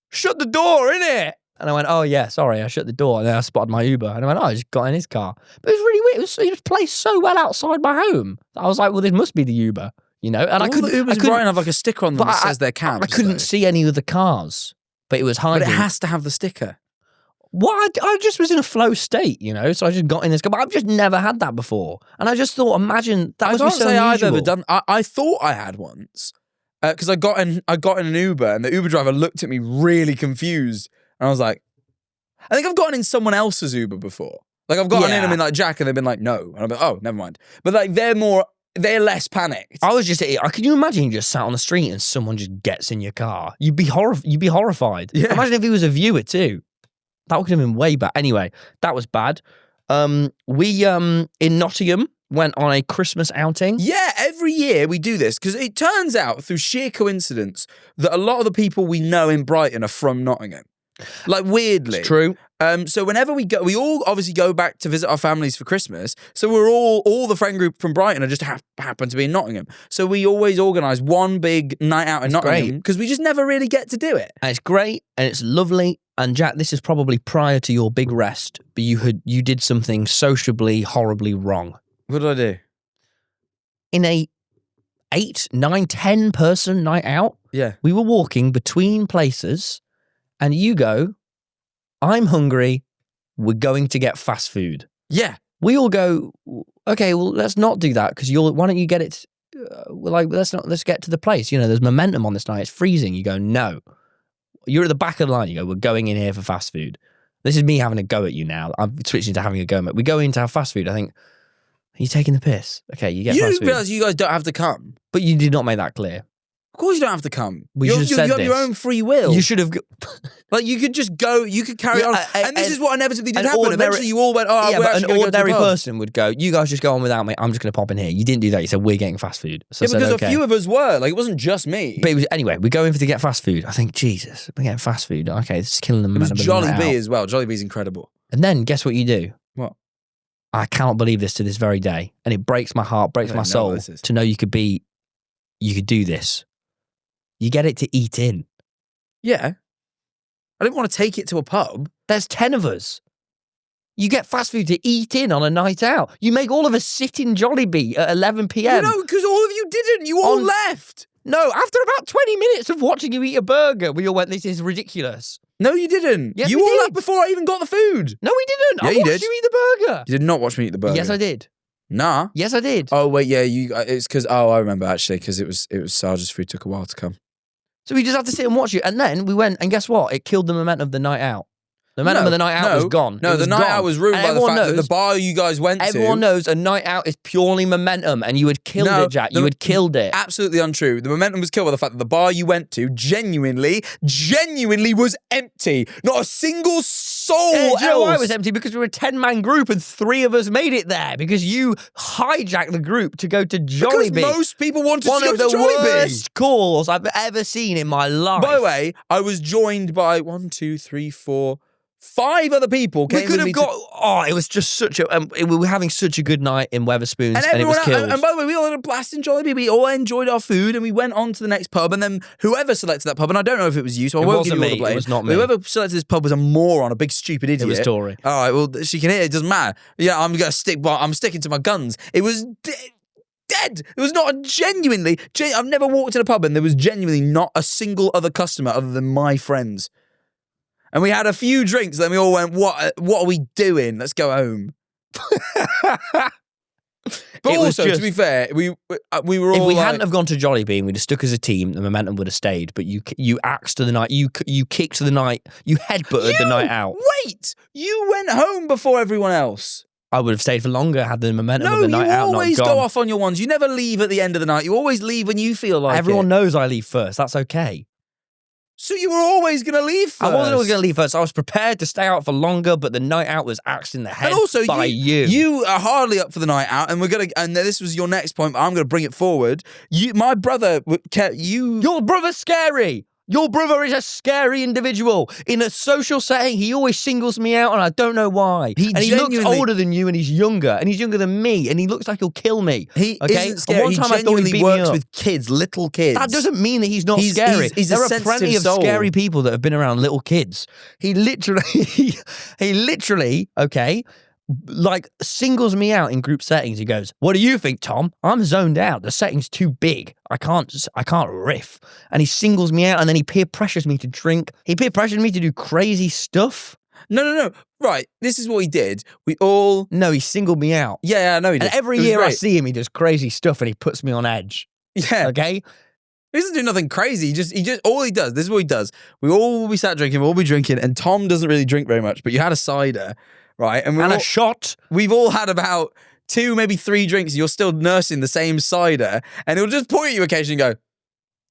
[SPEAKER 2] shut the door, innit? And I went, oh, yeah, sorry, I shut the door. And then I spotted my Uber. And I went, oh, I just got in his car. But it was really weird. It was placed so well outside my home. I was like, well, this must be the Uber, you know? And
[SPEAKER 1] I couldn't. Ubers in Brighton have like a sticker on them that says they're cabs.
[SPEAKER 2] I couldn't see any of the cars, but it was hiding.
[SPEAKER 1] But it has to have the sticker.
[SPEAKER 2] What? I just was in a flow state, you know? So I just got in this car. But I've just never had that before. And I just thought, imagine, that must be so unusual.
[SPEAKER 1] I've ever done. I thought I had once. Because I got in an Uber and the Uber driver looked at me really confused. And I was like, I think I've gotten in someone else's Uber before. Like I've gotten in them in like Jack and they've been like, no. And I'm like, oh, never mind. But like they're less panicked.
[SPEAKER 2] I was just, can you imagine you just sat on the street and someone just gets in your car? You'd be horrified. Yeah. Imagine if he was a viewer too. That would have been way bad. Anyway, that was bad. We in Nottingham went on a Christmas outing.
[SPEAKER 1] Yeah, every year we do this because it turns out through sheer coincidence that a lot of the people we know in Brighton are from Nottingham. Like weirdly.
[SPEAKER 2] It's true.
[SPEAKER 1] So whenever we go, we all obviously go back to visit our families for Christmas. So we're all the friend group from Brighton are just happen to be in Nottingham. So we always organise one big night out in Nottingham because we just never really get to do it.
[SPEAKER 2] And it's great and it's lovely. And Jack, this is probably prior to your big rest, but you did something sociably horribly wrong.
[SPEAKER 1] What did I do?
[SPEAKER 2] In a 8, 9, 10 person night out, we were walking between places. And you go, I'm hungry, we're going to get fast food.
[SPEAKER 1] Yeah.
[SPEAKER 2] We all go, okay, well, let's not do that because why don't you get it, let's get to the place. You know, there's momentum on this night, it's freezing. You go, no. You're at the back of the line, you go, we're going in here for fast food. This is me having a go at you now. I'm switching to having a go at we go in to have fast food. I think, are you taking the piss? Okay, you get fast food.
[SPEAKER 1] You realise you guys don't have to come.
[SPEAKER 2] But you did not make that clear.
[SPEAKER 1] Of course you don't have to come.
[SPEAKER 2] You
[SPEAKER 1] have your own free will.
[SPEAKER 2] You should have...
[SPEAKER 1] Like, you could just go, you could carry on. And this is what inevitably did happen. Eventually, you all went, oh,
[SPEAKER 2] yeah, but an ordinary person would go, you guys just go on without me, I'm just going to pop in here. You didn't do that. You said, we're getting fast food. So
[SPEAKER 1] because a few of us were. Like, it wasn't just me.
[SPEAKER 2] But it was, anyway, we go in to get fast food. I think, Jesus, we're getting fast food. Okay, this is killing the momentum.
[SPEAKER 1] It was Jollibee as well. Jollibee's incredible.
[SPEAKER 2] And then, guess what you do?
[SPEAKER 1] What?
[SPEAKER 2] I cannot believe this to this very day. And it breaks my heart, breaks my soul to know you could do this. You get it to eat in.
[SPEAKER 1] Yeah. I didn't want to take it to a pub.
[SPEAKER 2] There's 10 of us. You get fast food to eat in on a night out. You make all of us sit in Jollibee at 11 p.m.
[SPEAKER 1] No, because all of you didn't. You all left.
[SPEAKER 2] No, after about 20 minutes of watching you eat a burger, we all went, this is ridiculous.
[SPEAKER 1] No, you didn't.
[SPEAKER 2] Yes,
[SPEAKER 1] you all left before I even got the food.
[SPEAKER 2] No, we didn't.
[SPEAKER 1] Yeah,
[SPEAKER 2] I watched you eat the burger.
[SPEAKER 1] You did not watch me eat the burger.
[SPEAKER 2] Yes, I did.
[SPEAKER 1] Nah.
[SPEAKER 2] Yes, I did.
[SPEAKER 1] Oh, wait, yeah, it's because, I remember actually, because it was Sarge's food took a while to come.
[SPEAKER 2] So we just had to sit and watch you. And then we went, and guess what? It killed the momentum of the night out. The momentum of the night out was gone.
[SPEAKER 1] No, the night out was ruined by the fact that the bar you guys went to...
[SPEAKER 2] Everyone knows a night out is purely momentum, and you had killed it, Jack. You had killed it.
[SPEAKER 1] Absolutely untrue. The momentum was killed by the fact that the bar you went to genuinely was empty. Not a single soul else.
[SPEAKER 2] Do you know why it was empty? Because we were a 10-man group and 3 of us made it there because you hijacked the group to go to Jollibee.
[SPEAKER 1] Because most people wanted to go to Jollibee.
[SPEAKER 2] One of the worst calls I've ever seen in my life.
[SPEAKER 1] By the way, I was joined by 5 other people came with me.
[SPEAKER 2] It was just such a... we were having such a good night in Wetherspoons and it was killed.
[SPEAKER 1] And by the way, we all had a blast in Jollibee. We all enjoyed our food and we went on to the next pub and then whoever selected that pub, and I don't know if it was you, so I won't give you all the blame.
[SPEAKER 2] It was not me.
[SPEAKER 1] Whoever selected this pub was a moron, a big stupid idiot.
[SPEAKER 2] It was Tory.
[SPEAKER 1] All right, well, she can hear it. It doesn't matter. Yeah, I'm sticking to my guns. It was... dead. It was not genuinely... I've never walked in a pub and there was genuinely not a single other customer other than my friends. And we had a few drinks, then we all went, what are we doing? Let's go home. But also, to be fair, we were all
[SPEAKER 2] if we hadn't have gone to Jollibee and we'd have stuck as a team, the momentum would have stayed. But you axed the night, you kicked the night, you headbutted the night out.
[SPEAKER 1] Wait! You went home before everyone else.
[SPEAKER 2] I would have stayed for longer had the momentum of the night out not gone.
[SPEAKER 1] No, you always go off on your ones. You never leave at the end of the night. You always leave when you feel like
[SPEAKER 2] Everyone knows I leave first. That's okay.
[SPEAKER 1] So you were always going to leave first?
[SPEAKER 2] I wasn't always going to leave first. I was prepared to stay out for longer, but the night out was axed in the head by you.
[SPEAKER 1] You are hardly up for the night out, and and this was your next point, but I'm going to bring it forward. My brother,
[SPEAKER 2] Your brother's scary. Your brother is a scary individual. In a social setting, he always singles me out, and I don't know why. He looks older than you, and he's younger than me, and he looks like he'll kill me.
[SPEAKER 1] He isn't scary.
[SPEAKER 2] One time
[SPEAKER 1] he genuinely works
[SPEAKER 2] with
[SPEAKER 1] kids, little kids.
[SPEAKER 2] That doesn't mean that he's not scary. There are plenty of scary people that have been around little kids. He literally, okay, like singles me out in group settings. He goes, "What do you think, Tom? I'm zoned out. The setting's too big. I can't riff." And he singles me out, and then he peer pressures me to drink. He peer pressured me to do crazy stuff.
[SPEAKER 1] No. Right, this is what he did.
[SPEAKER 2] No, he singled me out.
[SPEAKER 1] Yeah, I know he did.
[SPEAKER 2] And every year I see him, he does crazy stuff, and he puts me on edge.
[SPEAKER 1] Yeah.
[SPEAKER 2] Okay?
[SPEAKER 1] He doesn't do nothing crazy. He just all he does, this is what he does. We all will be sat drinking, we'll all be drinking, and Tom doesn't really drink very much, but you had a cider, right? And
[SPEAKER 2] a shot.
[SPEAKER 1] We've all had about 2, maybe 3 drinks, and you're still nursing the same cider, and he'll just point at you occasionally and go,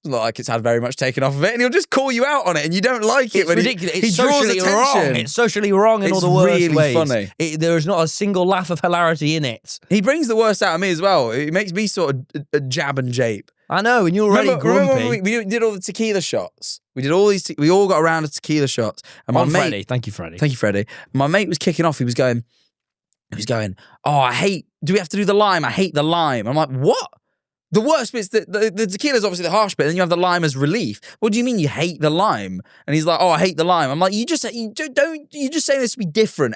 [SPEAKER 1] "It's not like it's had very much taken off of it," and he'll just call you out on it, and you don't like it.
[SPEAKER 2] It's ridiculous. It's socially wrong. It's socially wrong in all the worst
[SPEAKER 1] really
[SPEAKER 2] ways.
[SPEAKER 1] Funny.
[SPEAKER 2] There is not a single laugh of hilarity in it.
[SPEAKER 1] He brings the worst out of me as well. It makes me sort of jab and jape.
[SPEAKER 2] I know, and you're already grumpy.
[SPEAKER 1] Remember when we did all the tequila shots? We did all these. We all got around to tequila shots. And my mate,
[SPEAKER 2] Freddie. Thank you, Freddie.
[SPEAKER 1] Thank you, Freddie. My mate was kicking off. He was going, "Oh, do we have to do the lime? I hate the lime." I'm like, "What?" The worst bit's the tequila is obviously the harsh bit, and then you have the lime as relief. What do you mean you hate the lime? And he's like, "Oh, I hate the lime." I'm like, "You just saying this to be different.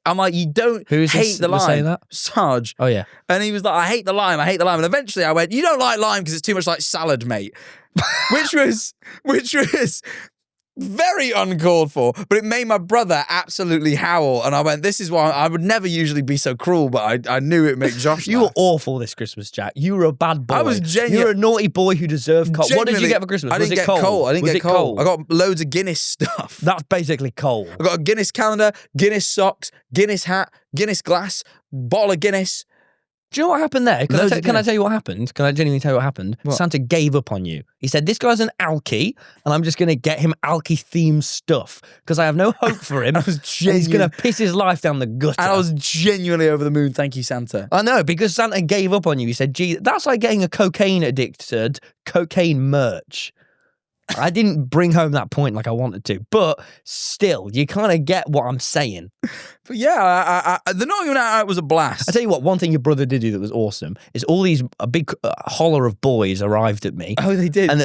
[SPEAKER 1] I'm like, "You don't hate the lime."
[SPEAKER 2] Saying that?
[SPEAKER 1] Sarge.
[SPEAKER 2] Oh yeah.
[SPEAKER 1] And he was like, "I hate the lime. I hate the lime." And eventually I went, "You don't like lime because it's too much like salad, mate." which was very uncalled for, but it made my brother absolutely howl. And I went, "This is why I would never usually be so cruel," but I knew it'd make Josh
[SPEAKER 2] You
[SPEAKER 1] laugh.
[SPEAKER 2] were awful this Christmas, Jack. You were a bad boy.
[SPEAKER 1] I was genuine.
[SPEAKER 2] You were a naughty boy who deserved coal. What did you get for Christmas?
[SPEAKER 1] I didn't get coal. I didn't get coal. I got loads of Guinness stuff.
[SPEAKER 2] That's basically coal.
[SPEAKER 1] I got a Guinness calendar, Guinness socks, Guinness hat, Guinness glass, bottle of Guinness.
[SPEAKER 2] Do you know what happened there? Can I tell you what happened? Can I genuinely tell you what happened?
[SPEAKER 1] What?
[SPEAKER 2] Santa gave up on you. He said, "This guy's an alky, and I'm just going to get him alky-themed stuff because I have no hope for him. He's going to piss his life down the gutter."
[SPEAKER 1] And I was genuinely over the moon. Thank you, Santa.
[SPEAKER 2] I know, because Santa gave up on you. He said, "Gee, that's like getting a cocaine addicted cocaine merch." I didn't bring home that point like I wanted to, but still, you kind of get what I'm saying.
[SPEAKER 1] But yeah, the Nottingham Night Out was a blast.
[SPEAKER 2] I tell you what, one thing your brother did do that was awesome is a big holler of boys arrived at me.
[SPEAKER 1] Oh, they did.
[SPEAKER 2] And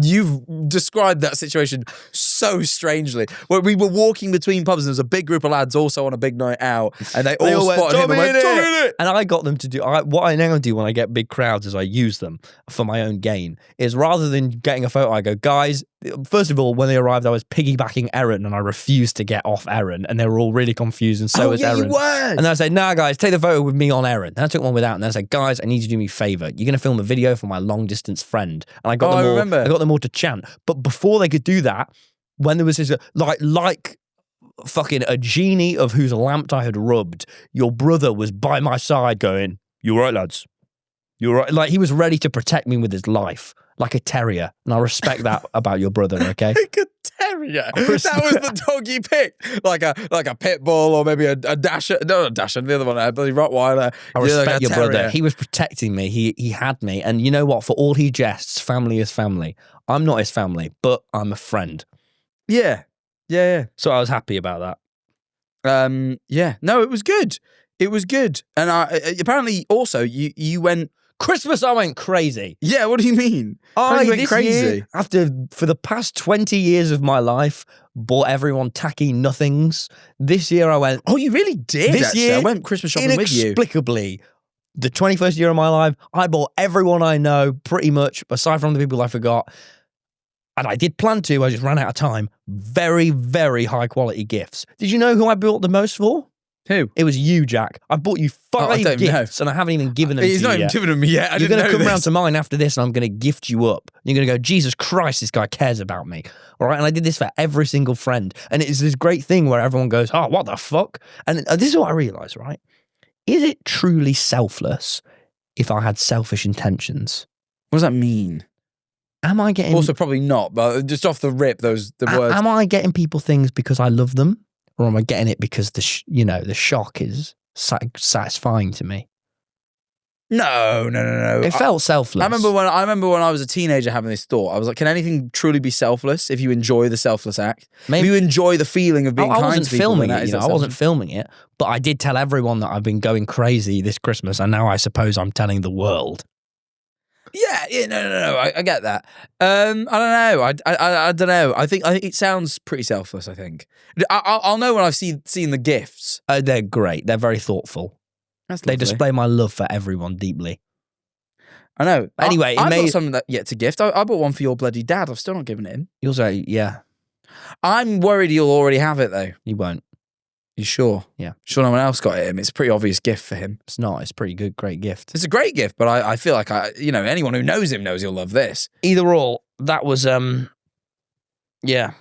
[SPEAKER 1] you've described that situation so strangely. Where we were walking between pubs, and there was a big group of lads also on a big night out, and they all spotted him and went, "TommyInnit!"
[SPEAKER 2] And I got them to do what I now do when I get big crowds is I use them for my own gain. Is rather than getting a photo, I go, "Guys," first of all, when they arrived, I was piggybacking Erin, and I refused to get off Erin, and they were all really confused, and so was Erin.
[SPEAKER 1] You were.
[SPEAKER 2] And then I said, "Nah, guys, take the photo with me on Erin." And I took one without, and then I said, "Guys, I need you to do me a favour. You're going to film a video for my long distance friend." And I got them all to chant. But before they could do that, when there was this like fucking a genie of whose lamp I had rubbed, your brother was by my side going, "You all right, lads? You all right?" Like he was ready to protect me with his life. Like a terrier. And I respect that about your brother, okay?
[SPEAKER 1] Like a terrier? That was the dog you picked? Like a pit bull or maybe a dasher? No, a dasher. The other one, a bloody Rottweiler.
[SPEAKER 2] I respect your brother. He was protecting me. He had me. And you know what? For all he jests, family is family. I'm not his family, but I'm a friend.
[SPEAKER 1] Yeah.
[SPEAKER 2] So I was happy about that.
[SPEAKER 1] Yeah. No, it was good. It was good. And apparently also you went...
[SPEAKER 2] Christmas, I went crazy.
[SPEAKER 1] Yeah, what do you mean?
[SPEAKER 2] This year, for the past 20 years of my life, bought everyone tacky nothings. This year I went...
[SPEAKER 1] Oh, you really did,
[SPEAKER 2] This year,
[SPEAKER 1] I went Christmas shopping with you.
[SPEAKER 2] Inexplicably, the 21st year of my life, I bought everyone I know, pretty much, aside from the people I forgot. And I did plan to, I just ran out of time. Very, very high quality gifts. Did you know who I bought the most for?
[SPEAKER 1] Who?
[SPEAKER 2] It was you, Jack. I bought you 5 gifts and I haven't even given them to you.
[SPEAKER 1] He's not even given them yet.
[SPEAKER 2] You're going to come round to mine after this and I'm going to gift you up. You're going to go, "Jesus Christ, this guy cares about me." All right. And I did this for every single friend. And it's this great thing where everyone goes, "Oh, what the fuck?" And this is what I realised, right? Is it truly selfless if I had selfish intentions?
[SPEAKER 1] What does that mean?
[SPEAKER 2] Am I getting...
[SPEAKER 1] Also, probably not, but just off the rip, the words.
[SPEAKER 2] Am I getting people things because I love them? Or am I getting it because the shock is satisfying to me?
[SPEAKER 1] No.
[SPEAKER 2] It felt selfless.
[SPEAKER 1] I remember when I was a teenager having this thought. I was like, can anything truly be selfless if you enjoy the selfless act?
[SPEAKER 2] Maybe,
[SPEAKER 1] if you enjoy the feeling of being kind to people.
[SPEAKER 2] I wasn't filming it, but I did tell everyone that I've been going crazy this Christmas, and now I suppose I'm telling the world.
[SPEAKER 1] Yeah, no. I get that. I don't know. I don't know. I think it sounds pretty selfless. I think I'll know when I've seen the gifts.
[SPEAKER 2] They're great. They're very thoughtful. They display my love for everyone deeply.
[SPEAKER 1] I know.
[SPEAKER 2] Anyway,
[SPEAKER 1] I've got something yet to gift. I bought one for your bloody dad. I've still not given it him.
[SPEAKER 2] You'll say, yeah.
[SPEAKER 1] I'm worried you'll already have it though.
[SPEAKER 2] You won't.
[SPEAKER 1] You sure?
[SPEAKER 2] Yeah.
[SPEAKER 1] Sure no one else got it him? It's a pretty obvious gift for him.
[SPEAKER 2] It's not. It's a pretty good, great gift.
[SPEAKER 1] It's a great gift, but I feel like anyone who knows him knows he'll love this.
[SPEAKER 2] Either or, that was, yeah.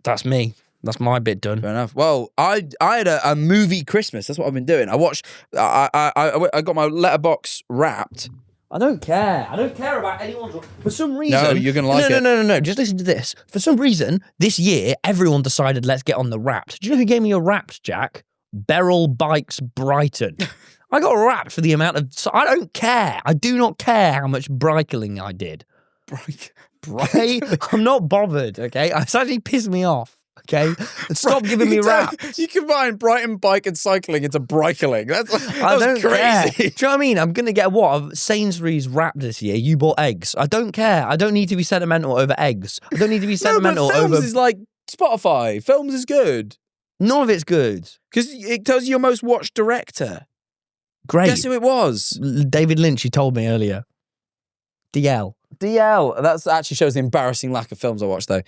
[SPEAKER 2] That's me. That's my bit done.
[SPEAKER 1] Fair enough. Well, I had a movie Christmas. That's what I've been doing. I watched. I got my Letterboxd Wrapped.
[SPEAKER 2] I don't care. I don't care about anyone's. For some reason,
[SPEAKER 1] no, you're gonna like it.
[SPEAKER 2] No. Just listen to this. For some reason, this year, everyone decided let's get on the Wrapped. Do you know who gave me a Wrapped, Jack? Beryl Bikes Brighton. I got Wrapped for the amount of. So I don't care. I do not care how much brycling I did. Okay, I'm not bothered. Okay, it's actually pissed me off. Okay, stop giving me Wrapped.
[SPEAKER 1] You combine Brighton bike and cycling into brycling. That's
[SPEAKER 2] I don't
[SPEAKER 1] crazy.
[SPEAKER 2] Care. Do you know what I mean? I'm gonna get what Sainsbury's Wrapped this year. You bought eggs. I don't care. I don't need to be sentimental over eggs. I don't need to be sentimental
[SPEAKER 1] but films
[SPEAKER 2] over.
[SPEAKER 1] is like Spotify. Films is good.
[SPEAKER 2] None of it's good
[SPEAKER 1] because it tells you your most watched director.
[SPEAKER 2] Great.
[SPEAKER 1] Guess who it was?
[SPEAKER 2] David Lynch. You told me earlier. DL.
[SPEAKER 1] That actually shows the embarrassing lack of films I watched though.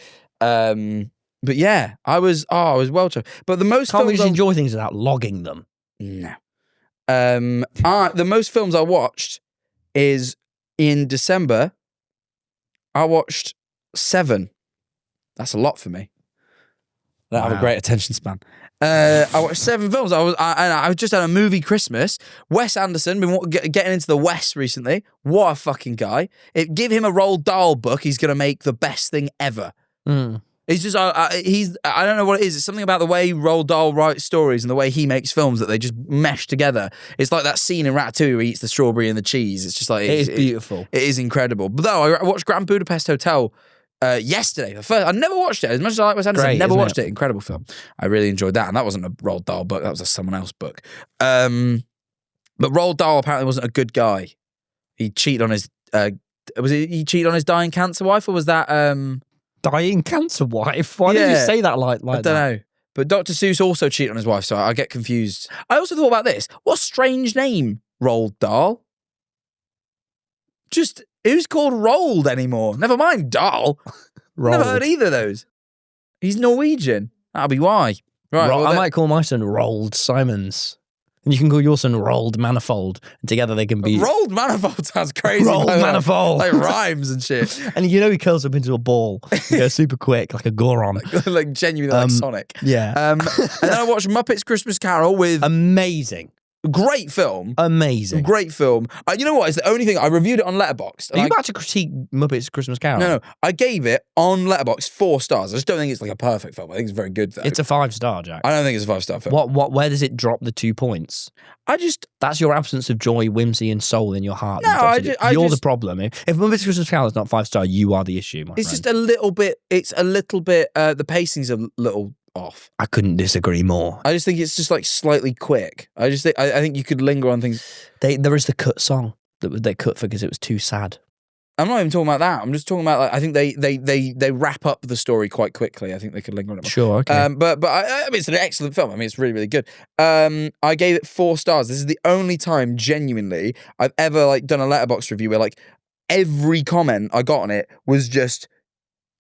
[SPEAKER 1] But yeah, I was well chuffed. But the most
[SPEAKER 2] can't we
[SPEAKER 1] films
[SPEAKER 2] just enjoy things without logging them?
[SPEAKER 1] No. The most films I watched is in December. I watched 7. That's a lot for me. I don't have a great attention span. I watched 7 films. I just had a movie Christmas. Wes Anderson, been getting into the West recently. What a fucking guy! Give him a Roald Dahl book, he's gonna make the best thing ever. It's just I don't know what it is. It's something about the way Roald Dahl writes stories and the way he makes films that they just mesh together. It's like that scene in Ratatouille where he eats the strawberry and the cheese. It's just like
[SPEAKER 2] it is beautiful.
[SPEAKER 1] It is incredible. But though I watched Grand Budapest Hotel yesterday. I never watched it as much as I like Wes Anderson. I never watched it. Incredible film. I really enjoyed that, and that wasn't a Roald Dahl book. That was a someone else book. But Roald Dahl apparently wasn't a good guy. He cheated on his. He cheated on his dying cancer wife, or was that?
[SPEAKER 2] Dying cancer wife? Why did you say that like
[SPEAKER 1] I don't know. But Dr. Seuss also cheated on his wife, so I get confused. I also thought about this. What a strange name, Roald Dahl. Just, who's called Roald anymore? Never mind Dahl. Never heard either of those. He's Norwegian. That'll be why. Right,
[SPEAKER 2] I might call my son Roald Simons. And you can call your son Rolled Manifold. And together they can be...
[SPEAKER 1] Rolled Manifold sounds crazy.
[SPEAKER 2] Rolled Manifold.
[SPEAKER 1] Like rhymes and shit.
[SPEAKER 2] And you know he curls up into a ball. He goes super quick, like a Goron.
[SPEAKER 1] like genuinely like Sonic.
[SPEAKER 2] Yeah.
[SPEAKER 1] And then I watched Muppets Christmas Carol with...
[SPEAKER 2] Amazing.
[SPEAKER 1] Great film.
[SPEAKER 2] Amazing.
[SPEAKER 1] Great film. You know what? It's the only thing... I reviewed it on Letterboxd.
[SPEAKER 2] Are you about to critique Muppets Christmas Carol?
[SPEAKER 1] No. I gave it on Letterboxd 4 stars. I just don't think it's like a perfect film. I think it's very good though.
[SPEAKER 2] It's a 5-star, Jack.
[SPEAKER 1] I don't think it's a 5-star film.
[SPEAKER 2] Where does it drop the 2 points? That's your absence of joy, whimsy, and soul in your heart.
[SPEAKER 1] No,
[SPEAKER 2] you're the problem. If Muppets Christmas Carol is not 5-star, you are the issue, my friend.
[SPEAKER 1] Just a little bit... It's a little bit... the pacing's a little... off.
[SPEAKER 2] I couldn't disagree more.
[SPEAKER 1] I just think it's just like slightly quick. I think you could linger on things.
[SPEAKER 2] There is the cut song that they cut for because it was too sad.
[SPEAKER 1] I'm not even talking about that. I'm just talking about like I think they wrap up the story quite quickly. I think they could linger on it more.
[SPEAKER 2] Sure, okay.
[SPEAKER 1] But I mean it's an excellent film. I mean it's really really good. I gave it 4 stars. This is the only time genuinely I've ever like done a Letterboxd review where like every comment I got on it was just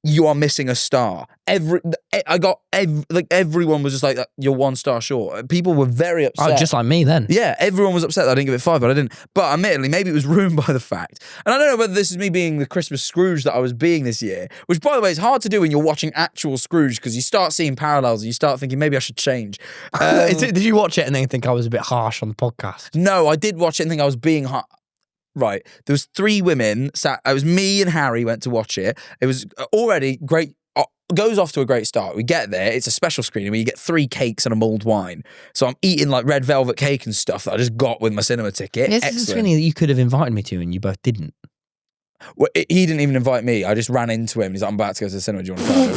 [SPEAKER 1] you are missing a star. Everyone was just like, you're 1 star short. People were very upset.
[SPEAKER 2] Oh, just like me then.
[SPEAKER 1] Yeah, everyone was upset that I didn't give it 5, but I didn't. But admittedly, maybe it was ruined by the fact. And I don't know whether this is me being the Christmas Scrooge that I was being this year, which by the way, is hard to do when you're watching actual Scrooge because you start seeing parallels and you start thinking, maybe I should change.
[SPEAKER 2] Did you watch it and then think I was a bit harsh on the podcast?
[SPEAKER 1] No, I did watch it and think I was being harsh. Right. There was 3 women sat. It was me and Harry went to watch it. It was already great goes off to a great start. We get there, it's a special screening where you get 3 cakes and a mulled wine. So I'm eating like red velvet cake and stuff that I just got with my cinema ticket.
[SPEAKER 2] This is a screening that you could have invited me to and you both didn't.
[SPEAKER 1] Well, he didn't even invite me. I just ran into him. He's like, I'm about to go to the cinema. Do you want to come?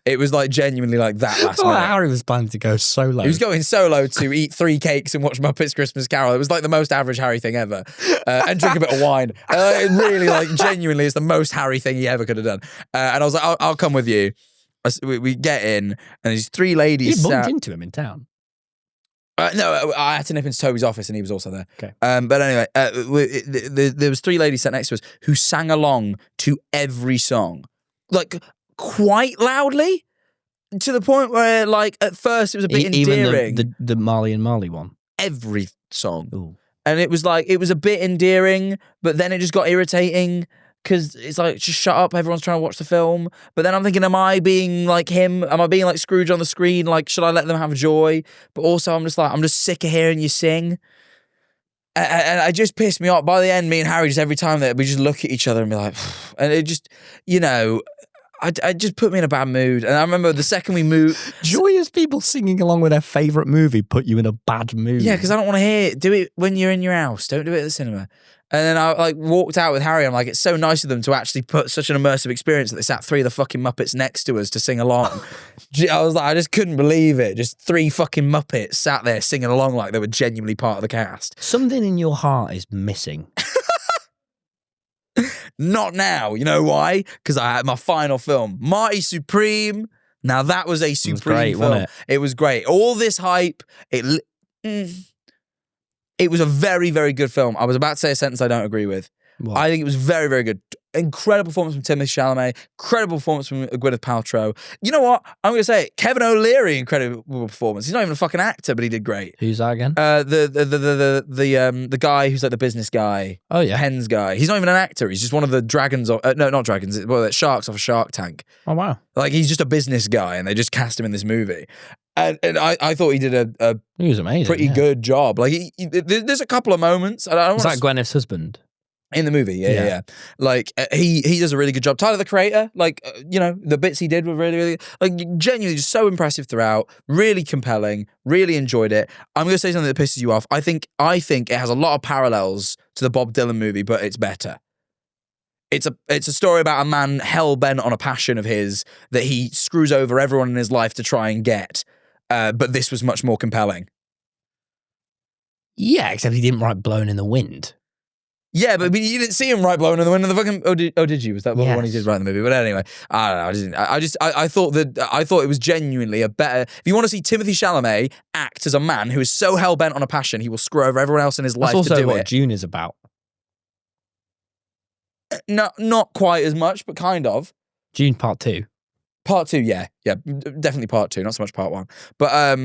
[SPEAKER 1] It was like genuinely like that last minute.
[SPEAKER 2] Harry was planning to go solo.
[SPEAKER 1] He was going solo to eat 3 cakes and watch Muppets Christmas Carol. It was like the most average Harry thing ever. And drink a bit of wine. It really, like, genuinely is the most Harry thing he ever could have done. And I was like, I'll come with you. We get in, and these 3 ladies.
[SPEAKER 2] You bumped into him in town.
[SPEAKER 1] No, I had to nip into Toby's office and he was also there.
[SPEAKER 2] Okay.
[SPEAKER 1] But anyway, there was 3 ladies sat next to us who sang along to every song, like quite loudly, to the point where, like, at first it was a bit endearing.
[SPEAKER 2] Even the Marley and Marley one.
[SPEAKER 1] Every song.
[SPEAKER 2] Ooh.
[SPEAKER 1] And it was like, it was a bit endearing, but then it just got irritating. Because it's like, just shut up, everyone's trying to watch the film. But then I'm thinking, am I being like him? Am I being like Scrooge on the screen? Like, should I let them have joy? But also, I'm just sick of hearing you sing. And it just pissed me off. By the end, me and Harry, just every time that we just look at each other and be like, and it just, you know, I just put me in a bad mood. And I remember the second we moved.
[SPEAKER 2] Joyous people singing along with their favourite movie put you in a bad mood.
[SPEAKER 1] Yeah, because I don't want to hear it. Do it when you're in your house. Don't do it at the cinema. And then I like walked out with Harry. I'm like, it's so nice of them to actually put such an immersive experience that they sat 3 of the fucking Muppets next to us to sing along. I was like, I just couldn't believe it. Just 3 fucking Muppets sat there singing along like they were genuinely part of the cast.
[SPEAKER 2] Something in your heart is missing.
[SPEAKER 1] Not now. You know why? Because I had my final film, Marty Supreme. Now that was a supreme film.
[SPEAKER 2] Wasn't
[SPEAKER 1] It was great. All this hype. It was a very, very good film. I was about to say a sentence I don't agree with.
[SPEAKER 2] What?
[SPEAKER 1] I think it was very, very good. Incredible performance from Timothée Chalamet. Incredible performance from Gwyneth Paltrow. You know what? I'm going to say it. Kevin O'Leary, incredible performance. He's not even a fucking actor, but he did great.
[SPEAKER 2] Who's that again?
[SPEAKER 1] The guy who's like the business guy.
[SPEAKER 2] Oh, yeah.
[SPEAKER 1] Penn's guy. He's not even an actor. He's just one of the dragons. No, not dragons. Well, sharks off a Shark Tank.
[SPEAKER 2] Oh, wow.
[SPEAKER 1] Like, he's just a business guy, and they just cast him in this movie. And I thought he did a
[SPEAKER 2] He was amazing.
[SPEAKER 1] pretty good job. Like, there's a couple of moments. I don't
[SPEAKER 2] Was
[SPEAKER 1] want
[SPEAKER 2] that Gwyneth's husband?
[SPEAKER 1] in the movie, yeah. Like, he does a really good job. Tyler, the creator, like, you know, the bits he did were really, really, like, genuinely just so impressive throughout. Really compelling. Really enjoyed it. I'm going to say something that pisses you off. I think it has a lot of parallels to the Bob Dylan movie, but it's better. It's a story about a man hell-bent on a passion of his that he screws over everyone in his life to try and get. But this was much more compelling.
[SPEAKER 2] Yeah, except he didn't write Blown in the Wind.
[SPEAKER 1] Yeah, but you didn't see him right blowing in the wind of the fucking. Oh, did you? Was that the one he did right in the movie? But anyway, I don't know. I thought it was genuinely a better. If you want to see Timothée Chalamet act as a man who is so hell bent on a passion, he will screw over everyone else in his life
[SPEAKER 2] That's also
[SPEAKER 1] to do
[SPEAKER 2] what
[SPEAKER 1] it.
[SPEAKER 2] June is about.
[SPEAKER 1] No, not quite as much, but kind of.
[SPEAKER 2] June Part 2.
[SPEAKER 1] Part 2, yeah, definitely Part 2, not so much Part 1. But I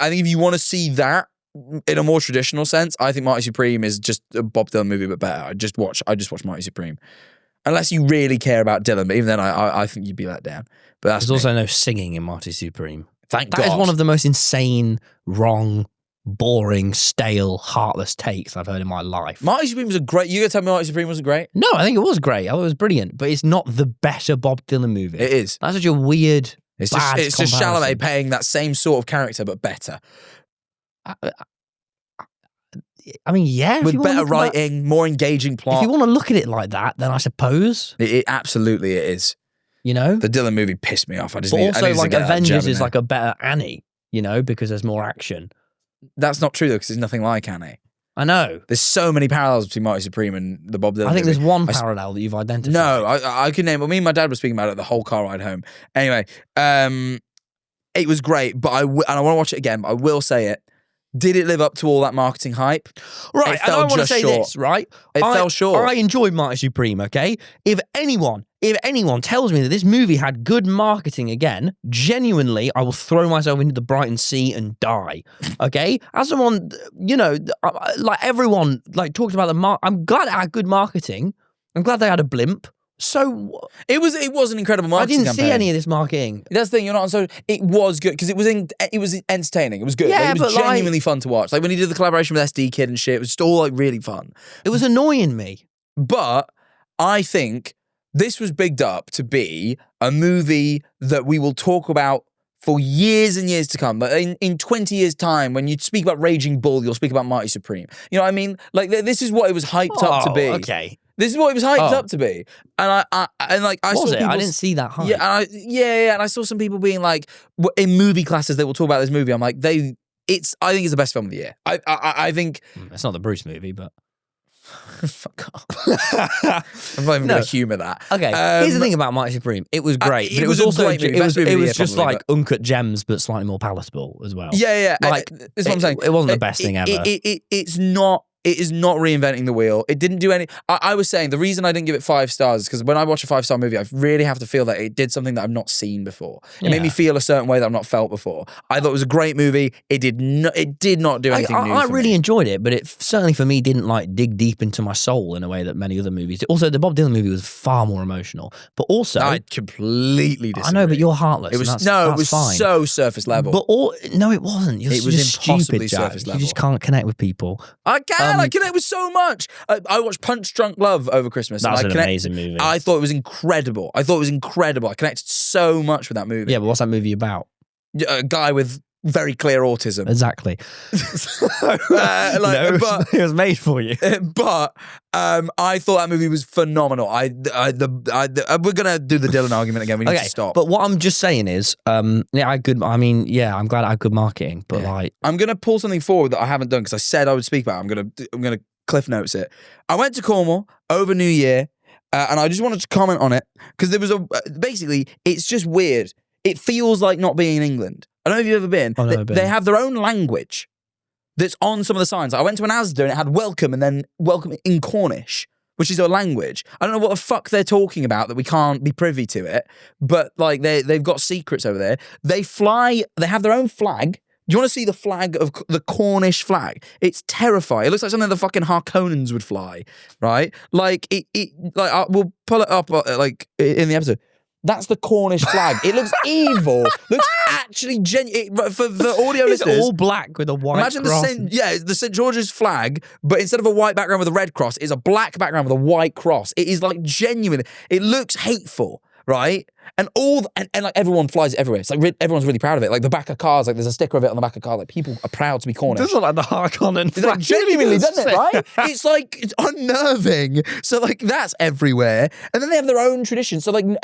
[SPEAKER 1] think if you want to see that in a more traditional sense, I think Marty Supreme is just a Bob Dylan movie, but better. I just watch Marty Supreme, unless you really care about Dylan. But even then, I think you'd be let down. But that's
[SPEAKER 2] There's also no singing in Marty Supreme.
[SPEAKER 1] Thank God.
[SPEAKER 2] That is one of the most insane, wrong, boring, stale, heartless takes I've heard in my life.
[SPEAKER 1] Marty Supreme was a great. You gonna tell me Marty Supreme wasn't great?
[SPEAKER 2] No, I think it was great. I thought it was brilliant, but it's not the better Bob Dylan movie.
[SPEAKER 1] It is.
[SPEAKER 2] That's such a weird.
[SPEAKER 1] It's
[SPEAKER 2] bad
[SPEAKER 1] just
[SPEAKER 2] comparison.
[SPEAKER 1] Chalamet paying that same sort of character, but better.
[SPEAKER 2] I mean, yeah.
[SPEAKER 1] With better writing, more engaging plot.
[SPEAKER 2] If you want to look at it like that, then I suppose.
[SPEAKER 1] It absolutely it is.
[SPEAKER 2] You know?
[SPEAKER 1] The Dylan movie pissed me off. I just
[SPEAKER 2] But
[SPEAKER 1] need,
[SPEAKER 2] also,
[SPEAKER 1] I need to
[SPEAKER 2] like,
[SPEAKER 1] get that
[SPEAKER 2] Avengers
[SPEAKER 1] jab in
[SPEAKER 2] is
[SPEAKER 1] there.
[SPEAKER 2] like a better Annie, you know, because there's more action.
[SPEAKER 1] That's not true, though, because there's nothing like Annie.
[SPEAKER 2] I know.
[SPEAKER 1] There's so many parallels between Marty Supreme and the Bob Dylan
[SPEAKER 2] I think
[SPEAKER 1] movie.
[SPEAKER 2] there's one parallel that you've identified.
[SPEAKER 1] No, I could name. Well, me and my dad were speaking about it the whole car ride home. Anyway, it was great, but and I want to watch it again. But I will say it. Did it live up to all that marketing hype?
[SPEAKER 2] Right,
[SPEAKER 1] It
[SPEAKER 2] and I
[SPEAKER 1] fell
[SPEAKER 2] want to
[SPEAKER 1] just
[SPEAKER 2] say
[SPEAKER 1] short.
[SPEAKER 2] this, right?
[SPEAKER 1] It fell short.
[SPEAKER 2] I enjoyed Marty Supreme, okay? If anyone tells me that this movie had good marketing again, genuinely, I will throw myself into the Brighton Sea and die, okay? As someone, you know, like everyone, like talked about I'm glad it had good marketing. I'm glad they had a blimp. So
[SPEAKER 1] It was an incredible
[SPEAKER 2] I
[SPEAKER 1] marketing
[SPEAKER 2] didn't see
[SPEAKER 1] campaign.
[SPEAKER 2] any of this marketing.
[SPEAKER 1] That's the thing, you're not so. It was good because it was entertaining. It was good.
[SPEAKER 2] Yeah,
[SPEAKER 1] Like, it was
[SPEAKER 2] but, like-
[SPEAKER 1] genuinely fun to watch. Like when he did the collaboration with SD Kid and shit, it was just all like really fun.
[SPEAKER 2] It was annoying me.
[SPEAKER 1] But I think this was bigged up to be a movie that we will talk about for years and years to come. Like in 20 years' time, when you speak about Raging Bull, you'll speak about Marty Supreme. You know what I mean? Like, this is what it was hyped up to be.
[SPEAKER 2] Okay.
[SPEAKER 1] This is what it was hyped up to be. And I saw people...
[SPEAKER 2] I didn't see that hype.
[SPEAKER 1] Yeah, and I saw some people being like, in movie classes, they will talk about this movie. I'm like, I think it's the best film of the year. I think...
[SPEAKER 2] It's not the Bruce movie, but...
[SPEAKER 1] Fuck off. I'm not even going to humour that.
[SPEAKER 2] Okay, here's the thing about Marty Supreme. It was great, but it was also
[SPEAKER 1] great movie. It was
[SPEAKER 2] just like uncut gems, but slightly more palatable as well.
[SPEAKER 1] Yeah.
[SPEAKER 2] Like,
[SPEAKER 1] that's what I'm saying.
[SPEAKER 2] It wasn't the best thing ever.
[SPEAKER 1] It's not. It is not reinventing the wheel. It didn't do any... I was saying the reason I didn't give it 5 stars is because when I watch a 5-star movie, I really have to feel that it did something that I've not seen before. It made me feel a certain way that I've not felt before. I thought it was a great movie. It did not do anything new.
[SPEAKER 2] I really enjoyed it, but it certainly for me didn't like dig deep into my soul in a way that many other movies did. Also, the Bob Dylan movie was far more emotional. But also...
[SPEAKER 1] I completely disagree.
[SPEAKER 2] I know, but you're heartless.
[SPEAKER 1] It was
[SPEAKER 2] that's fine.
[SPEAKER 1] So surface level.
[SPEAKER 2] But no, it wasn't. It was
[SPEAKER 1] impossibly
[SPEAKER 2] stupid, Jack.
[SPEAKER 1] surface level.
[SPEAKER 2] You just can't connect with people.
[SPEAKER 1] I can. I connect with so much. I watched Punch Drunk Love over Christmas.
[SPEAKER 2] That's an amazing movie.
[SPEAKER 1] I thought it was incredible. I connected so much with that movie.
[SPEAKER 2] Yeah, but what's that movie about?
[SPEAKER 1] A guy with very clear autism.
[SPEAKER 2] Exactly. It was made for you.
[SPEAKER 1] But I thought that movie was phenomenal. We're gonna do the Dylan argument again. We need to stop.
[SPEAKER 2] But what I'm just saying is, I'm glad I had good marketing. But
[SPEAKER 1] I'm gonna pull something forward that I haven't done because I said I would speak about it. I'm gonna cliff notes it. I went to Cornwall over New Year, and I just wanted to comment on it because there was basically it's just weird. It feels like not being in England. I don't know if you've ever been.
[SPEAKER 2] I've never been.
[SPEAKER 1] They have their own language that's on some of the signs. I went to an Asda and it had welcome and then welcome in Cornish, which is a language. I don't know what the fuck they're talking about that we can't be privy to it, but like they've got secrets over there. They have their own flag. Do you want to see the flag of the Cornish flag? It's terrifying. It looks like something the fucking Harkonnens would fly, right? Like we'll pull it up like in the episode. That's the Cornish flag. It looks evil. Looks actually genuine. For the audio
[SPEAKER 2] it's
[SPEAKER 1] listeners,
[SPEAKER 2] all black with a white cross.
[SPEAKER 1] Imagine the St. George's flag, but instead of a white background with a red cross, it's a black background with a white cross. It is like genuine. It looks hateful, right? And like everyone flies it everywhere. It's like everyone's really proud of it. Like the back of cars, like there's a sticker of it on the back of car. Like people are proud to be Cornish.
[SPEAKER 2] This is like the Harkonnen.
[SPEAKER 1] It's like genuinely, doesn't it? Right? It's like it's unnerving. So like that's everywhere. And then they have their own tradition. So like no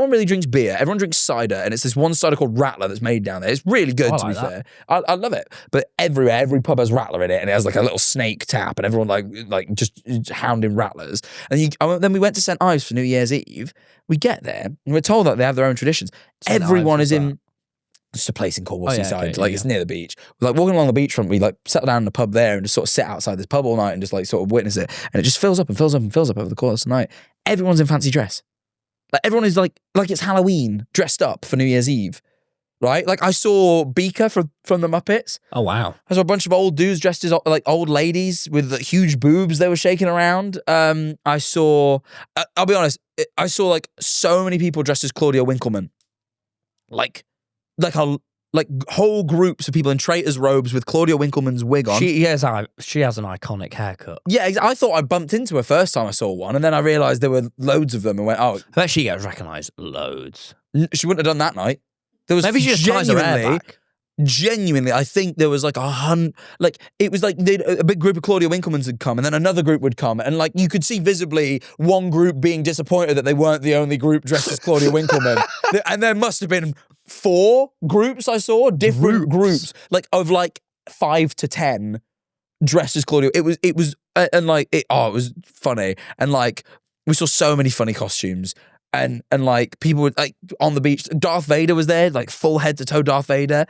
[SPEAKER 1] one really drinks beer. Everyone drinks cider, and it's this one cider called Rattler that's made down there. It's really good to be fair. I love it. But everywhere, every pub has Rattler in it, and it has like a little snake tap, and everyone like just hounding Rattlers. And then we went to St. Ives for New Year's Eve. We get there, and we're told that they have their own traditions. Everyone is in... It's a place in Cornwall seaside. It's near the beach. We're like walking along the beachfront. We like settle down in the pub there and just sort of sit outside this pub all night and just like sort of witness it. And it just fills up and fills up and fills up over the course of the night. Everyone's in fancy dress. Like everyone is like it's Halloween dressed up for New Year's Eve. Right? Like I saw Beaker from the Muppets.
[SPEAKER 2] Oh, wow.
[SPEAKER 1] I saw a bunch of old dudes dressed as like old ladies with like, huge boobs they were shaking around. I saw, I'll be honest, I saw like so many people dressed as Claudia Winkleman. Like whole groups of people in traitors' robes with Claudia Winkleman's wig on.
[SPEAKER 2] She has an iconic haircut.
[SPEAKER 1] Yeah, I thought I bumped into her first time I saw one, and then I realised there were loads of them and went, oh.
[SPEAKER 2] I bet she gets recognised loads.
[SPEAKER 1] She wouldn't have done that night. There was
[SPEAKER 2] maybe she just ties her hair back.
[SPEAKER 1] Genuinely, I think there was like it was like a big group of Claudia Winklemans had come and then another group would come and like you could see visibly one group being disappointed that they weren't the only group dressed as Claudia Winkleman. And there must have been 4 groups I saw, different groups like of like 5 to 10 dressed as Claudia. It was it was funny and like we saw so many funny costumes. And like people were like on the beach. Darth Vader was there, like full head to toe Darth Vader.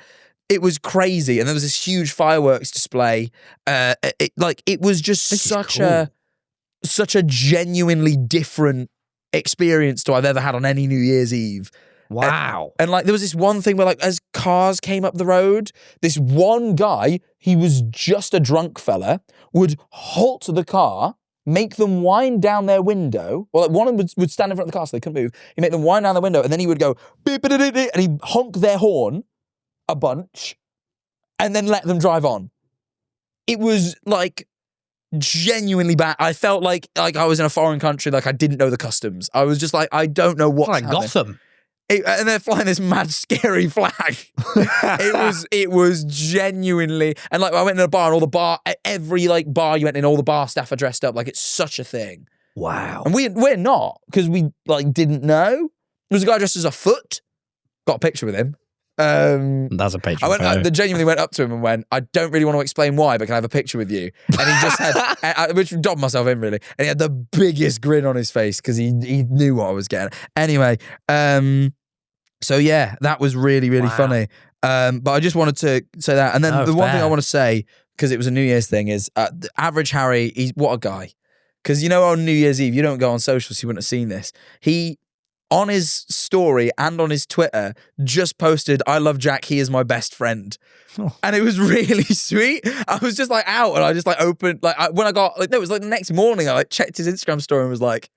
[SPEAKER 1] It was crazy, and there was this huge fireworks display. It was just such a genuinely different experience to I've ever had on any New Year's Eve.
[SPEAKER 2] Wow!
[SPEAKER 1] And like there was this one thing where like as cars came up the road, this one guy, he was just a drunk fella, would halt the car. Make them wind down their window. Well, like one of them would stand in front of the car so they couldn't move. He'd make them wind down the window and then he would go beep, beep, beep, beep, and he'd honk their horn a bunch and then let them drive on. It was like genuinely bad. I felt like I was in a foreign country, like I didn't know the customs. I was just like, I don't know what's
[SPEAKER 2] like
[SPEAKER 1] happening.
[SPEAKER 2] Gotham.
[SPEAKER 1] And they're flying this mad, scary flag. it was genuinely, and like I went in a bar and every like bar you went in, all the bar staff are dressed up. Like it's such a thing.
[SPEAKER 2] Wow.
[SPEAKER 1] And we're not, because we like didn't know. There was a guy dressed as a foot. Got a picture with him.
[SPEAKER 2] That's a Patreon
[SPEAKER 1] I genuinely went up to him and went, I don't really want to explain why, but can I have a picture with you? And he just had, which dobbed myself in really, and he had the biggest grin on his face because he knew what I was getting. Anyway, so yeah, that was really, really funny. But I just wanted to say that. And then the one thing I want to say, because it was a New Year's thing, is Average Harry, he's what a guy. Because on New Year's Eve, you don't go on socials, so you wouldn't have seen this. He, on his story and on his Twitter, just posted, I love Jack, he is my best friend. Oh. And it was really sweet. I was just like out and I just like opened, like when I got, like, no, it was like the next morning, I like checked his Instagram story and was like,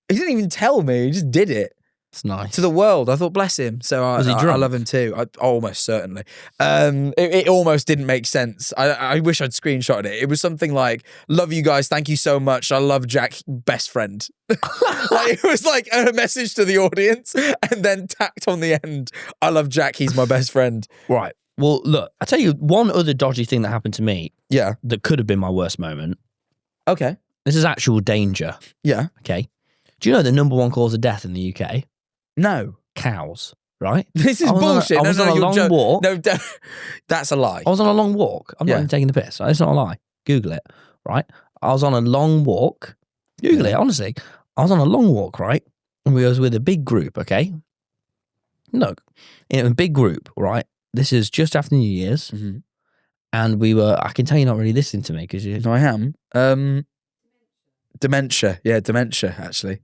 [SPEAKER 1] he didn't even tell me, he just did it.
[SPEAKER 2] It's nice.
[SPEAKER 1] To the world. I thought, bless him. So I love him too. Almost certainly. It almost didn't make sense. I wish I'd screenshotted it. It was something like, love you guys. Thank you so much. I love Jack, best friend. Like, it was like a message to the audience and then tacked on the end, I love Jack. He's my best friend.
[SPEAKER 2] Right. Well, look, I'll tell you one other dodgy thing that happened to me.
[SPEAKER 1] Yeah.
[SPEAKER 2] That could have been my worst moment.
[SPEAKER 1] Okay.
[SPEAKER 2] This is actual danger.
[SPEAKER 1] Yeah.
[SPEAKER 2] Okay. Do you know the number one cause of death in the UK?
[SPEAKER 1] No.
[SPEAKER 2] Cows, right?
[SPEAKER 1] This is bullshit.
[SPEAKER 2] I was on a long walk.
[SPEAKER 1] No, that's a lie.
[SPEAKER 2] I was on a long walk. I'm not even taking the piss. It's not a lie. Google it, right? I was on a long walk. Google it, honestly. I was on a long walk, right? And we was with a big group, okay? Look, in a big group, right? This is just after New Year's. Mm-hmm. And we were, I can tell you're not really listening to me because you...
[SPEAKER 1] No, I am. Dementia. Yeah, dementia, actually.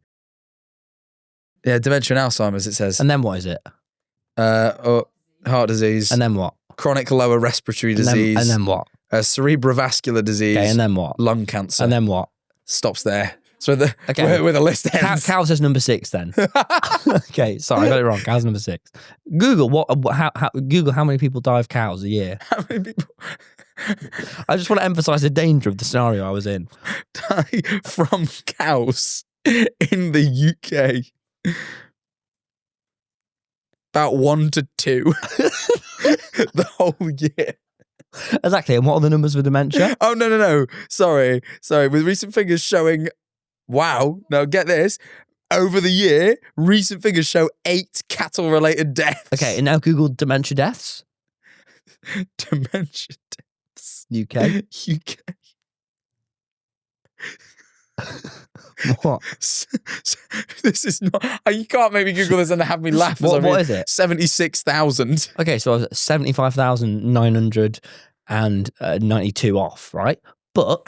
[SPEAKER 1] Yeah, dementia and Alzheimer's, it says.
[SPEAKER 2] And then what is it?
[SPEAKER 1] Heart disease.
[SPEAKER 2] And then what?
[SPEAKER 1] Chronic lower respiratory disease.
[SPEAKER 2] And then what?
[SPEAKER 1] Cerebrovascular disease.
[SPEAKER 2] Okay, and then what?
[SPEAKER 1] Lung cancer.
[SPEAKER 2] And then what?
[SPEAKER 1] Stops there. So where the list ends.
[SPEAKER 2] Cow says number 6 then. Okay, sorry, I got it wrong. Cow's number 6. Google Google how many people die of cows a year.
[SPEAKER 1] How many people?
[SPEAKER 2] I just want to emphasize the danger of the scenario I was in.
[SPEAKER 1] Die from cows in the UK. About 1 to 2 the whole year.
[SPEAKER 2] Exactly. And what are the numbers for dementia?
[SPEAKER 1] Oh, no. Sorry. With recent figures showing, wow, now get this, over the year, recent figures show 8 cattle-related deaths.
[SPEAKER 2] Okay, and now Google dementia deaths.
[SPEAKER 1] Dementia deaths.
[SPEAKER 2] UK. What?
[SPEAKER 1] This is not. You can't make me Google this and have me laugh.
[SPEAKER 2] What is it?
[SPEAKER 1] 76,000.
[SPEAKER 2] Okay, so I was 75,992 off, right? But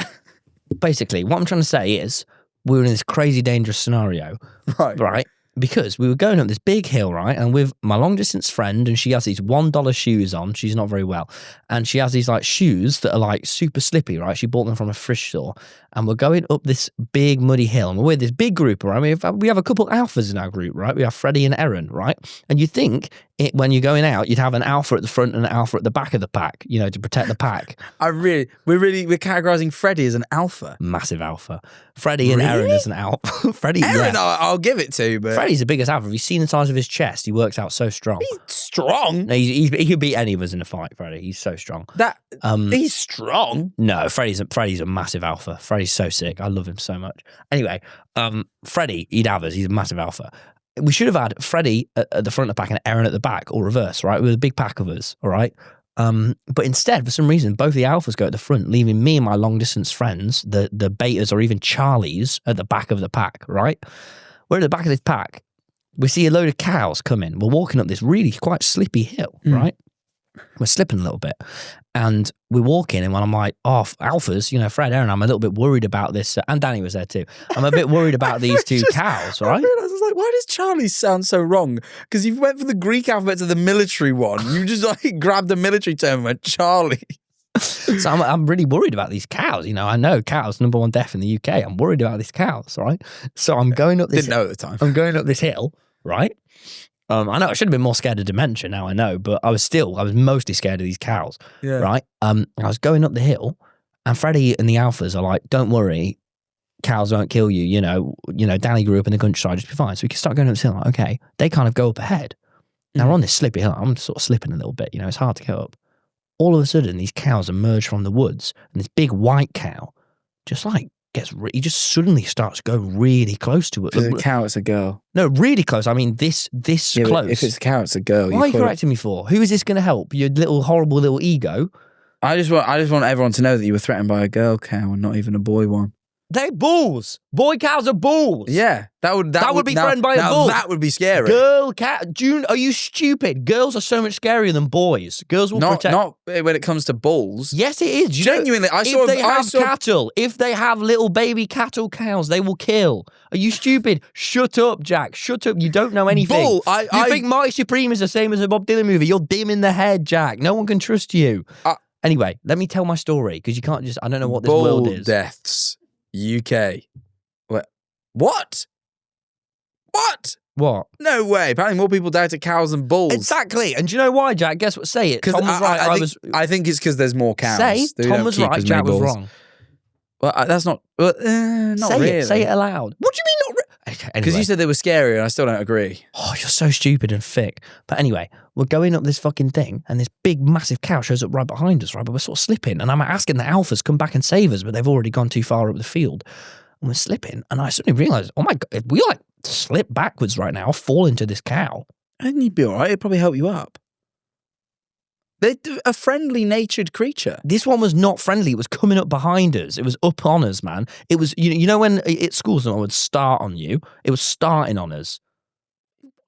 [SPEAKER 2] basically, what I'm trying to say is we were in this crazy dangerous scenario, right? Because we were going up this big hill, right? And with my long distance friend, and she has these $1 shoes on. She's not very well. And she has these like shoes that are like super slippy, right? She bought them from a thrift store. And we're going up this big muddy hill. And we're with this big group, right? We have a couple alphas in our group, right? We have Freddie and Erin, right? And you think when you're going out, you'd have an alpha at the front and an alpha at the back of the pack, to protect the pack.
[SPEAKER 1] We're categorizing Freddie as an alpha.
[SPEAKER 2] Massive alpha. Freddie and Erin as an alpha. Freddie,
[SPEAKER 1] Erin, I'll give it to, but
[SPEAKER 2] Freddie's the biggest alpha. Have you seen the size of his chest? He works out so strong.
[SPEAKER 1] He's strong.
[SPEAKER 2] No, he could beat any of us in a fight, Freddie. He's so strong.
[SPEAKER 1] He's strong.
[SPEAKER 2] No, Freddie's a massive alpha. Freddie's so sick. I love him so much. Anyway, Freddie, he'd have us. He's a massive alpha. We should have had Freddie at the front of the pack and Erin at the back, or reverse, right? With a big pack of us, all right? But instead, for some reason, both the alphas go at the front, leaving me and my long distance friends, the betas or even Charlies, at the back of the pack, right? We're at the back of this pack. We see a load of cows coming. We're walking up this really quite slippy hill, right? We're slipping a little bit. And we're walking, and when I'm like, alphas, Fred, Erin, I'm a little bit worried about this. And Danny was there too. I'm a bit worried about these two cows, right?
[SPEAKER 1] I realised, I was like, why does Charlie sound so wrong? Because you went from the Greek alphabet to the military one. You just like grabbed a military term and went, Charlie.
[SPEAKER 2] So I'm really worried about these cows. I know cows, number 1 death in the UK. I'm worried about these cows, right? So I'm going up this
[SPEAKER 1] Didn't know at the time.
[SPEAKER 2] I'm going up this hill, right? I know I should have been more scared of dementia, now I know, but I was mostly scared of these cows, right? I was going up the hill, and Freddie and the alphas are like, don't worry, cows won't kill you. You know, Danny grew up in the countryside, just be fine. So we can start going up this hill. Like, okay, they kind of go up ahead. Now we're on this slippy hill. I'm sort of slipping a little bit. You know, it's hard to get up. All of a sudden, these cows emerge from the woods, and this big white cow just like he just suddenly starts going really close to it.
[SPEAKER 1] If it's a cow, it's a girl.
[SPEAKER 2] No, really close. I mean, this
[SPEAKER 1] Yeah,
[SPEAKER 2] close.
[SPEAKER 1] if it's a cow, it's a girl.
[SPEAKER 2] Why are you correcting me for? Who is this going to help? Your little horrible little ego.
[SPEAKER 1] I just want everyone to know that you were threatened by a girl cow and not even a boy one.
[SPEAKER 2] They're bulls. Boy cows are bulls.
[SPEAKER 1] Yeah, that would
[SPEAKER 2] be threatened by a bull.
[SPEAKER 1] That would be scary.
[SPEAKER 2] Girl cat. June, are you stupid? Girls are so much scarier than boys. Girls will protect.
[SPEAKER 1] Not when it comes to bulls.
[SPEAKER 2] Yes, it is.
[SPEAKER 1] Genuinely,
[SPEAKER 2] If they have little baby cattle cows, they will kill. Are you stupid? Shut up, Jack. Shut up. You don't know anything.
[SPEAKER 1] Bull.
[SPEAKER 2] You think Marty Supreme is the same as a Bob Dylan movie? You're dim in the head, Jack. No one can trust you. Anyway, let me tell my story because you can't just. I don't know what this world is.
[SPEAKER 1] Deaths. UK. What?
[SPEAKER 2] What?
[SPEAKER 1] No way. Apparently more people died to cows than bulls.
[SPEAKER 2] Exactly. And do you know why, Jack? Guess what? Say it. Tom was right.
[SPEAKER 1] I think it's because there's more cows.
[SPEAKER 2] Say Tom was right, Jack was wrong.
[SPEAKER 1] Well, that's not. Not really.
[SPEAKER 2] Say it aloud. What do you mean not? Okay,
[SPEAKER 1] because
[SPEAKER 2] anyway.
[SPEAKER 1] you said they were scary, and I still don't agree.
[SPEAKER 2] Oh, you're so stupid and thick. But anyway, we're going up this fucking thing, and this big, massive cow shows up right behind us, right? But we're sort of slipping, and I'm asking the alphas come back and save us, but they've already gone too far up the field, and we're slipping. And I suddenly realised, oh my god, if we like slip backwards right now, I'll fall into this cow.
[SPEAKER 1] And you'd be all right. It'd probably help you up. They're a friendly-natured creature.
[SPEAKER 2] This one was not friendly. It was coming up behind us. It was up on us, man. It was, you know when at school someone would start on you? It was starting on us.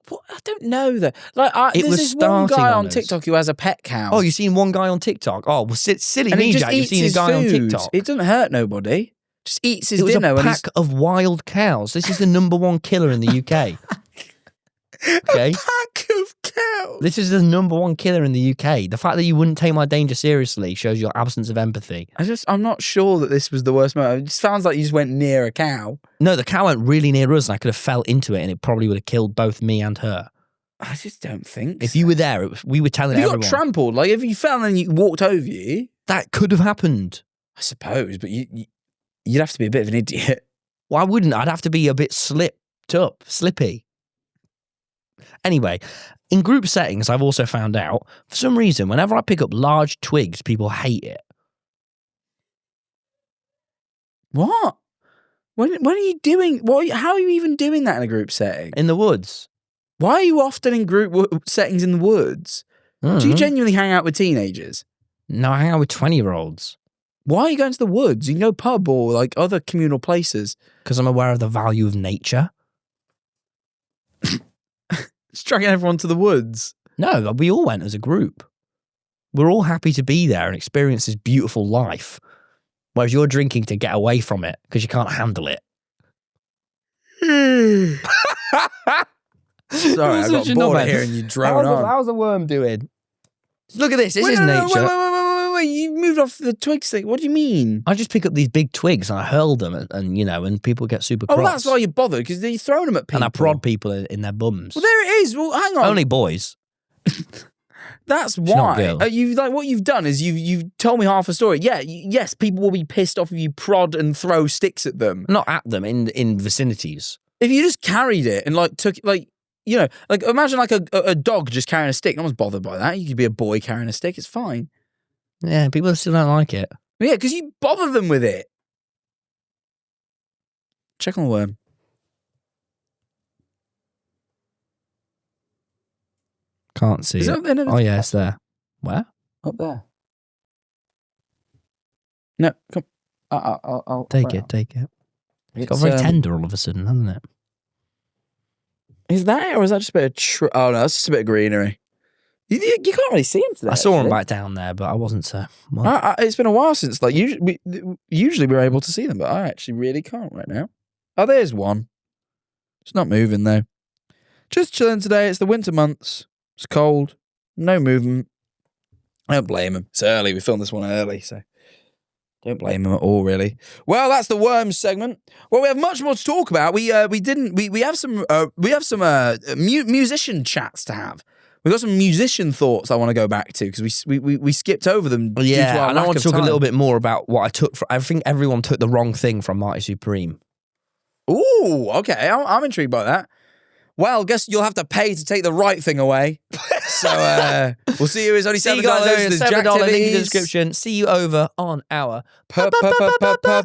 [SPEAKER 1] What? I don't know that. Like,
[SPEAKER 2] There's
[SPEAKER 1] this one guy on TikTok who has a pet cow.
[SPEAKER 2] Oh, you've seen one guy on TikTok? Oh, well, silly
[SPEAKER 1] and
[SPEAKER 2] me, Jack. You've seen a guy on TikTok.
[SPEAKER 1] It doesn't hurt nobody. Just eats his
[SPEAKER 2] It
[SPEAKER 1] dinner.
[SPEAKER 2] was a pack of wild cows. This is the #1 killer in the UK. Okay.
[SPEAKER 1] A pack of cows.
[SPEAKER 2] This is the #1 killer in the UK. The fact that you wouldn't take my danger seriously shows your absence of empathy.
[SPEAKER 1] I'm not sure that this was the worst moment. It just sounds like you just went near a cow.
[SPEAKER 2] No, the cow went really near us and I could have fell into it and it probably would have killed both me and her.
[SPEAKER 1] I just don't think
[SPEAKER 2] If you were there, we were telling everyone.
[SPEAKER 1] You got trampled. Like, if you fell and you walked over you.
[SPEAKER 2] That could have happened.
[SPEAKER 1] I suppose, but you'd have to be a bit of an idiot.
[SPEAKER 2] Well, I wouldn't. I'd have to be a bit slippy. Anyway, in group settings, I've also found out, for some reason, whenever I pick up large twigs, people hate it.
[SPEAKER 1] What? When are you doing? How are you even doing that in a group setting?
[SPEAKER 2] In the woods.
[SPEAKER 1] Why are you often in group settings in the woods? Do you genuinely hang out with teenagers?
[SPEAKER 2] No, I hang out with 20-year-olds.
[SPEAKER 1] Why are you going to the woods? You can go pub or like other communal places.
[SPEAKER 2] Because I'm aware of the value of nature.
[SPEAKER 1] Just dragging everyone to the woods.
[SPEAKER 2] No, we all went as a group. We're all happy to be there and experience this beautiful life. Whereas you're drinking to get away from it because you can't handle it.
[SPEAKER 1] Sorry, I got bored of hearing you drone on.
[SPEAKER 2] How's the worm doing? Look at this. This is nature.
[SPEAKER 1] Wait. You moved off the twigs thing. What do you mean?
[SPEAKER 2] I just pick up these big twigs and I hurl them and people get super cross.
[SPEAKER 1] Oh, that's why you're bothered, because you're throwing them at people.
[SPEAKER 2] And I prod people in their bums.
[SPEAKER 1] Well, there it is. Well, hang on.
[SPEAKER 2] Only boys.
[SPEAKER 1] That's
[SPEAKER 2] why.
[SPEAKER 1] What you've done is you've told me half a story. Yeah, yes, people will be pissed off if you prod and throw sticks at them.
[SPEAKER 2] Not at them, in vicinities.
[SPEAKER 1] If you just carried it and took imagine like a dog just carrying a stick. No one's bothered by that. You could be a boy carrying a stick. It's fine.
[SPEAKER 2] Yeah, people still don't like it.
[SPEAKER 1] Yeah, because you bother them with it. Check on the worm.
[SPEAKER 2] Can't see it. Oh, yeah, it's there. Where?
[SPEAKER 1] Up there. No, come. I'll
[SPEAKER 2] take it. It's got very tender all of a sudden, hasn't it?
[SPEAKER 1] Is that it, or is that just a bit of oh no, that's just a bit of greenery. You can't really see him today.
[SPEAKER 2] I saw him back down there, but I wasn't so.
[SPEAKER 1] Well. It's been a while since usually we're able to see them, but I actually really can't right now. Oh, there's one. It's not moving though. Just chilling today. It's the winter months. It's cold. No movement. I don't blame him. It's early. We filmed this one early, so don't blame him at all, really. Well, that's the worms segment. Well, we have much more to talk about. We have some musician chats to have. We've got some musician thoughts I want to go back to because we skipped over them.
[SPEAKER 2] Yeah, and I want to talk a little bit more about what I took. I think everyone took the wrong thing from Marty Supreme.
[SPEAKER 1] Ooh, okay. I'm intrigued by that. Well, guess you'll have to pay to take the right thing away. So we'll see you. It's only $7. There's Jack
[SPEAKER 2] $7 link in the
[SPEAKER 1] Tivies.
[SPEAKER 2] description. See you over on our
[SPEAKER 1] Patreon.